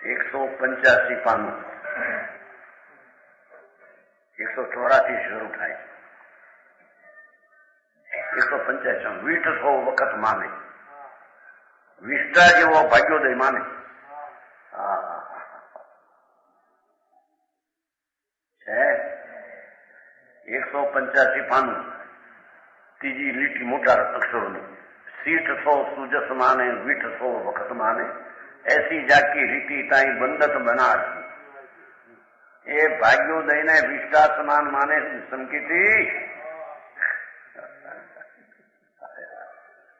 185 પાનું 184 શરૂ થાય. 185 વીઠ 100 વખત માને, વિષ્ટા જેવો ભાગ્યોદય માને. હા છે 185 પાનું, ત્રીજી લીટી મોટા અક્ષરોની. सीठ 100 सूजस माने, वीठ 100 वक्त माने, ऐसी जाकी रीति ताई बंदत बना. ये भाग्योदय ने विष्टा समान माने संकीटी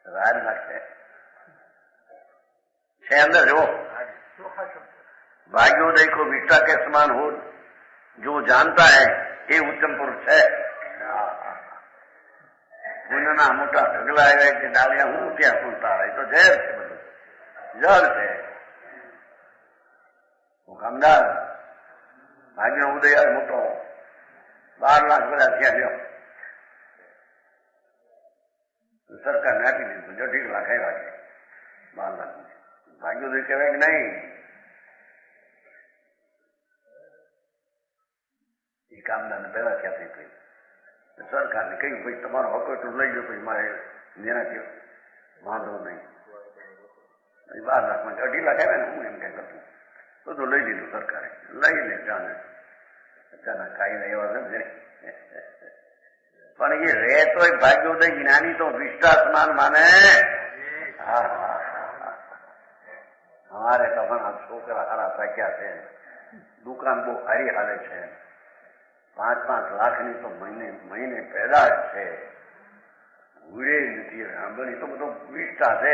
राज लगते छह अंदर जो भाग्योदय को विष्टा के समान हो जो जानता है ये उत्तम पुरुष है. ગુનાના મોટા ઢગલા આવ્યા કે ડાળિયા હું ત્યાં સુલતા હોય તો ઝેર છે, બધું જળ છે. હું કામદાર ભાગ્યનો ઉદય મોટો 12 લાખ બધા ત્યાં લ્યો, સરકારને આપી દીધું 1.5 લાખ આવ્યા છે. 12 લાખ ભાગ્યોદય કહેવાય કે નહીં? એ કામદારને પહેલા ક્યાંથી કહ્યું સરકારને કહ્યું ભાઈ તમારો હક એટલું લઈ ગયો, પછી મારે એનાથી વાંધો નહીં. 12 લાખમાં 2.5 લાખ આવ્યા ને, હું એમ કઈ કરતું બધું લઈ લીધું સરકારે. લઈને જાણે અચાનક કાંઈ એવા સમજે પણ એ રહે તો ભાગ્યોદય જ્ઞાની તો વિષ્ટા સમાન માને. અમારે તો ઘણા છોકરા હારા પાક્યા છે, દુકાન બહુ સારી હાલે છે, 5-5 લાખની તો મહિને પેદાશ છે, ઉડે નથી સાંભળી તો બધો વિષ્ટા છે.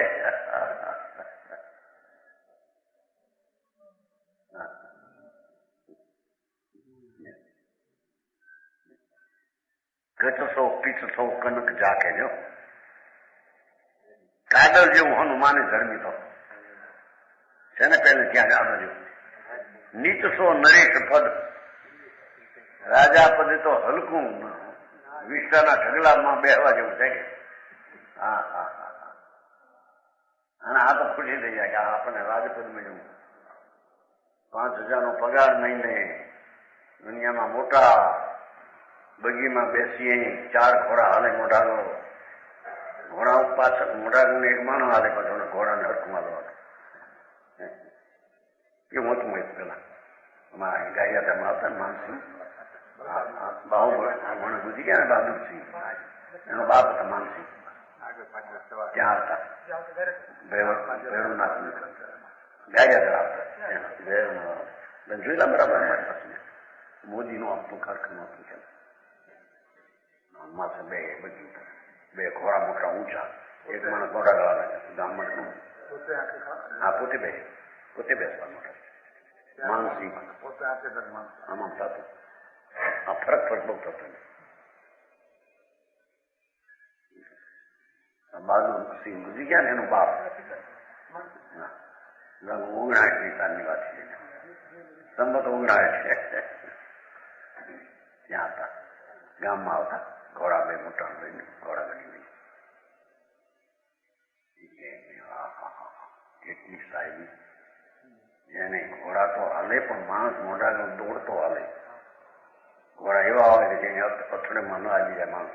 ગચસો પીછસો કનક જાકે જો કાગળ જેવું હનુમાને ધર્મી તો છે ને પહેલે ત્યાં આગળ જેવું. નીચસો નરેશ પદ, રાજા પદે તો હલકું વિશ્વના ઢગલામાં બેહવા જેવું છે કે હા હા હા હા. અને આ તો ખુશી થઈ જાય કે આપણને રાજપદમાં જવું, 5,000 પગાર મહિને, દુનિયામાં મોટા બગીમાં બેસીએ, 4 ઘોડા હાલે, મોઢાનો ઘોડા પાછળ મોઢાને એક માણસ હાલે, પાછળ ઘોડાને હરખું હાલવાનું એવું હતું. એક પેલા અમારા ગાયિયામાં આવતા ને માનસિંહ બાહુબળ ગુજી ગયા ને, બહાદુરસિંહ એનો બાપ હતા માનસિંહ, ત્યાં આવતા ભૈરવનાથ ગાયિયા ધરાવતા. જોયેલા બરાબર અમારી પાસે મોદીનું આપતું કારખાનું હતું છે. માથે 2 બગી, 2 ઘોડા મોટા ઊંચા, એક માણસ મોટા ગળા ગામમાં. હા, પોતે બેસવા મોટા માનસિંહ આમાં થતું. આ ફરક બહુ થતો. બહાદુરસિંહ ગુજરી ગયા ને એનો બાપ 59ની સાલની વાત છે, સંમત 59 ત્યાં હતા, ગામમાં આવતા ઘોડા 2 મોટા લઈને, ઘોડા ગણી લઈ. કેટલી સાહેબી, એને ઘોડા તો હાલે પણ માણસ મોઢા દોડતો હાલે. ઘોડા એવા હોય કે જેને અથડેમાં ન આવી જાય માણસ,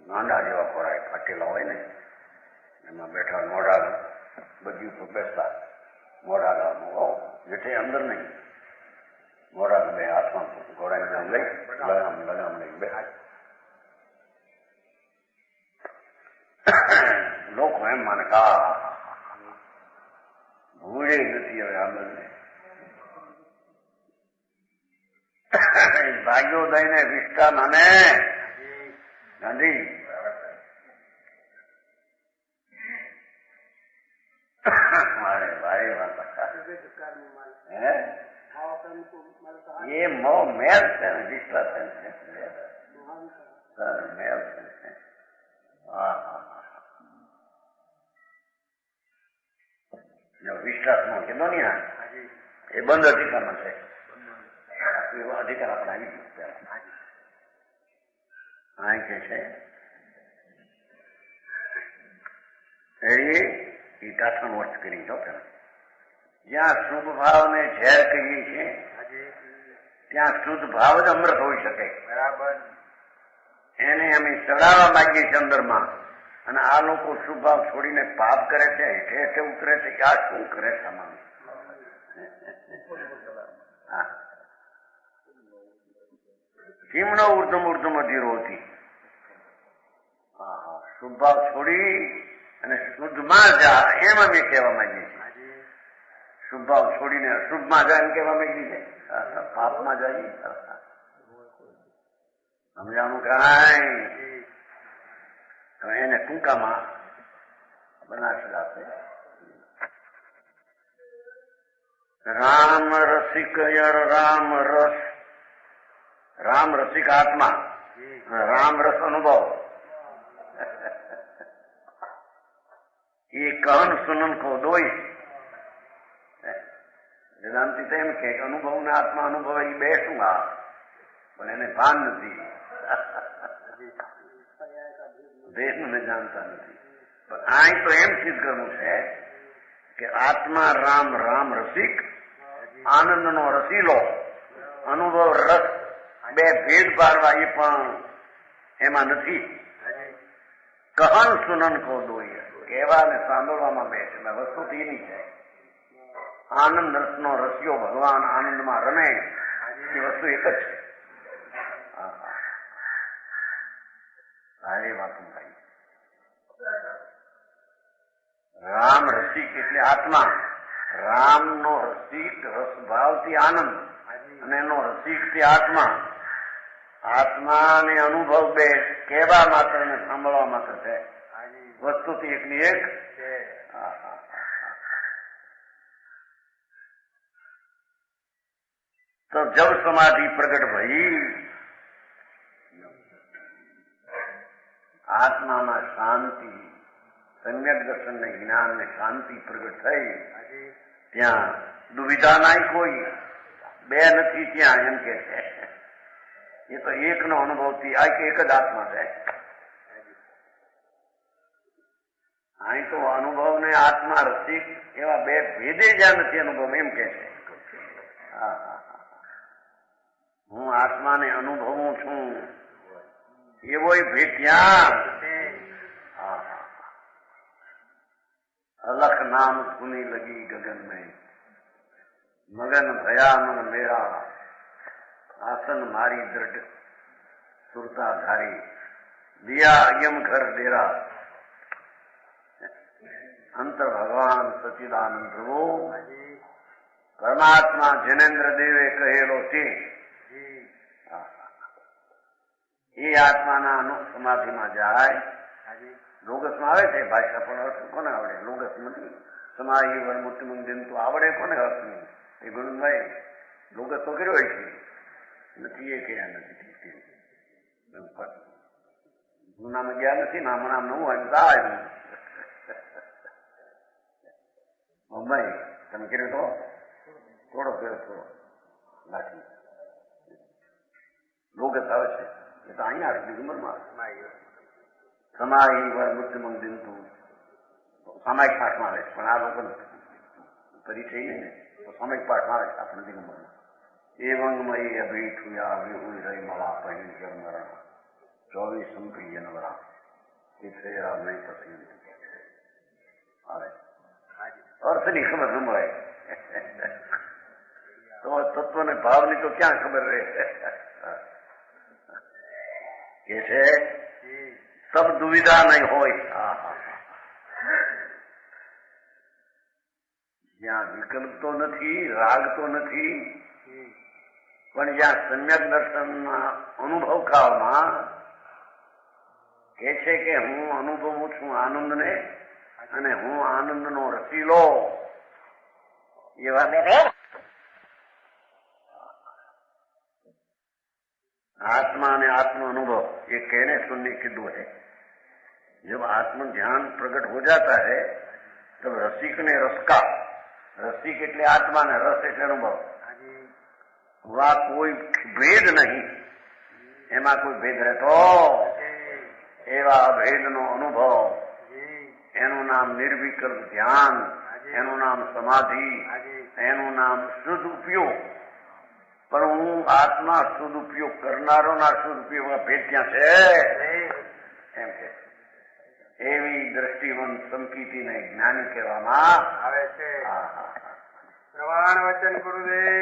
નાંડા જેવા ઘોડા ફાટેલા હોય ને, એમાં બેઠા મોઢા બધી ઉપર બેસતા, મોઢા જેઠે અંદર નહીં, મોઢા 2 હાથમાં ઘોડાને લઈ લગામ લઈ બેઠા. લોકો એમ માને કે ભૂલે નથી હવે આ બંને ભાગ્યોદય ને વિષ્ટા માને ગાંધી. મારે ભાઈ વાત એ મેલ છે ને, વિષ્ટા છે મેલ છે. હા હા વિશ્વાસમાં કીધો ને એ બંધ અધિકારમાં છે, એવો અધિકાર આપણે આવી ગયો. આ કે છે એ કાઠાનો અર્થ કરી દો. પેલા જ્યાં શુદ્ધ ભાવને ઝેર કહીએ છીએ ત્યાં શુદ્ધ ભાવ જ અમૃત હોઈ શકે. બરાબર. એને અમે ચડાવવા માંગીએ છીએ અંદરમાં, અને આ લોકો શુભ ભાવ છોડીને પાપ કરે છે, હેઠે ઉતરે છે કે આ શું કરે છે આમાં. કિમનો ઉર્ધમ ઉર્ધમ અધીરો હતી. શુભ ભાવ છોડી અને શુદ્ધમાં જા એમ અમે કહેવા માંગીએ છીએ. શુભ ભાવ છોડીને અશુભમાં જા એમ કહેવા માંગીએ છીએ, પાપમાં જઈએ. સમજાણું કાંઈ એને ટૂંકામાં બનાવી આપે. રામ રસિક યર રામ રસ, રામ રસિક આત્મા, રામ રસ અનુભવ. એ કહન સુનન કો દોઈ. વેદાંતિ તો એમ કે અનુભવ ને આત્મા અનુભવ એ 2 શું આ, પણ એને ભાન નથી, દેશને જાણતા નથી. પણ અહીં તો એમ સિદ્ધ કરવું છે કે આત્મા રામ, રામ રસિક, આનંદનો રસીલો, અનુભવ રસ 2 ભેદ પાડવા એ પણ એમાં નથી. કહન સુનન કો દોઈ, કહેવા ને સાંભળવામાં 2 છે, વસ્તુ એની છે. આનંદ રસનો રસિયો ભગવાન આનંદમાં રમે એ વસ્તુ એક જ છે. સારી વાત ભાઈ. રામ રસિક એટલે આત્મા, રામનો રસિક રસ ભાવથી આનંદ, અને એનો રસિકથી આત્મા. આત્મા ને અનુભવ બે કહેવા માત્ર ને સાંભળવા માત્ર છે, વસ્તુથી એકની એક. તો જબ સમાધિ પ્રગટ ભઈ, આત્મામાં શાંતિ, સમ્યક દર્શન ને જ્ઞાન ને શાંતિ પ્રગટ થઈ, ત્યાં દુવિધા નાય કોઈ, બે નથી ત્યાં, એમ કે છે. એ તો એકનો અનુભવથી આ એક જ આત્મા છે. અહીં તો અનુભવ ને આત્મા રસિક એવા બે ભેદે જ્યાં નથી અનુભવ, એમ કે છે. હું આત્માને અનુભવું છું એવો ભેદ ત્યાં. અલખ નામ સુની લગી ગગન में, મગન ભયા મન મેરા, આસન મારી દ્રઢ સુરતા ધારી, દિયા અયમ ઘર ડેરા, અંતર ભગવાન સચિદાનંદ પ્રભુ. પરમાત્મા જનેન્દ્ર દેવે કહેલો તે એ આત્માના સમાધિમાં જાય. લોગસમાં આવે છે ભાષા, પણ અર્થ કોને આવડે? લોગસ નથી. સમાધિ વનમુક્તિ મંદિર તો આવડે કોને અર્થ નહીં? એ ગુણભાઈ લોગસ તો કર્યો હોય છે, નથી એ ક્યાં નથી. જૂનામાં ગયા નથી ને હમણાં નવું આવ્યું. મુંબઈ તમે કર્યું તો થોડો ફેર થોડો લાઠી લોગસ આવે છે. એ તો અહીંયા આવે ડિસેમ્બરમાં સમાહિ વાર મૃત્યુમંગ દિનતું સામાયિક પાઠમાં આવે છે, પણ આ લોકો પરિચય નહીં ને તો સામાયિક પાઠમાં આવે છે આપણે દિગંબરમાં. એવંગમયી અભિઠુયા વિહુલ રહી મળા પહેલ જન્મરણ 24 સંપ્રિય નવરા તીર્થેરા નહીં પસંદ આવે. અર્થની ખબર ન મળે તો તત્વ ને ભાવની તો ક્યાં ખબર રહે. કે છે સબ દુવિધા નહીં હોય. જ્યાં વિકલ્પ તો નથી, રાગ તો નથી, પણ જ્યાં સમ્યક દર્શનના અનુભવ કાળમાં કે છે કે હું અનુભવું છું આનંદને, અને હું આનંદનો રસીલો એવા आत्मा ने आत्म अनुभव ये कहने सुनने की दो है. जब आत्म ध्यान प्रकट हो जाता है तब रसिक ने रस का, रसिक એટલે આત્મા ને રસ એટલે અનુભવ, વા કોઈ ભેદ નહીં, એમાં કોઈ ભેદ રહેતો એવા અભેદનો અનુભવ, એનું નામ નિર્વિકલ્પ ધ્યાન, એનું નામ સમાધિ, એનું નામ શુદ્ધ ઉપયોગ. પણ હું આત્મા શુદ્ધ ઉપયોગ કરનારો ના શુદ્ધ ઉપયોગમાં ભેદ ક્યાં છે એમ કે એવી દ્રષ્ટિવંત સંકીર્તિને જ્ઞાની કહેવામાં આવે છે. પ્રવાણ વચન ગુરુદેવ.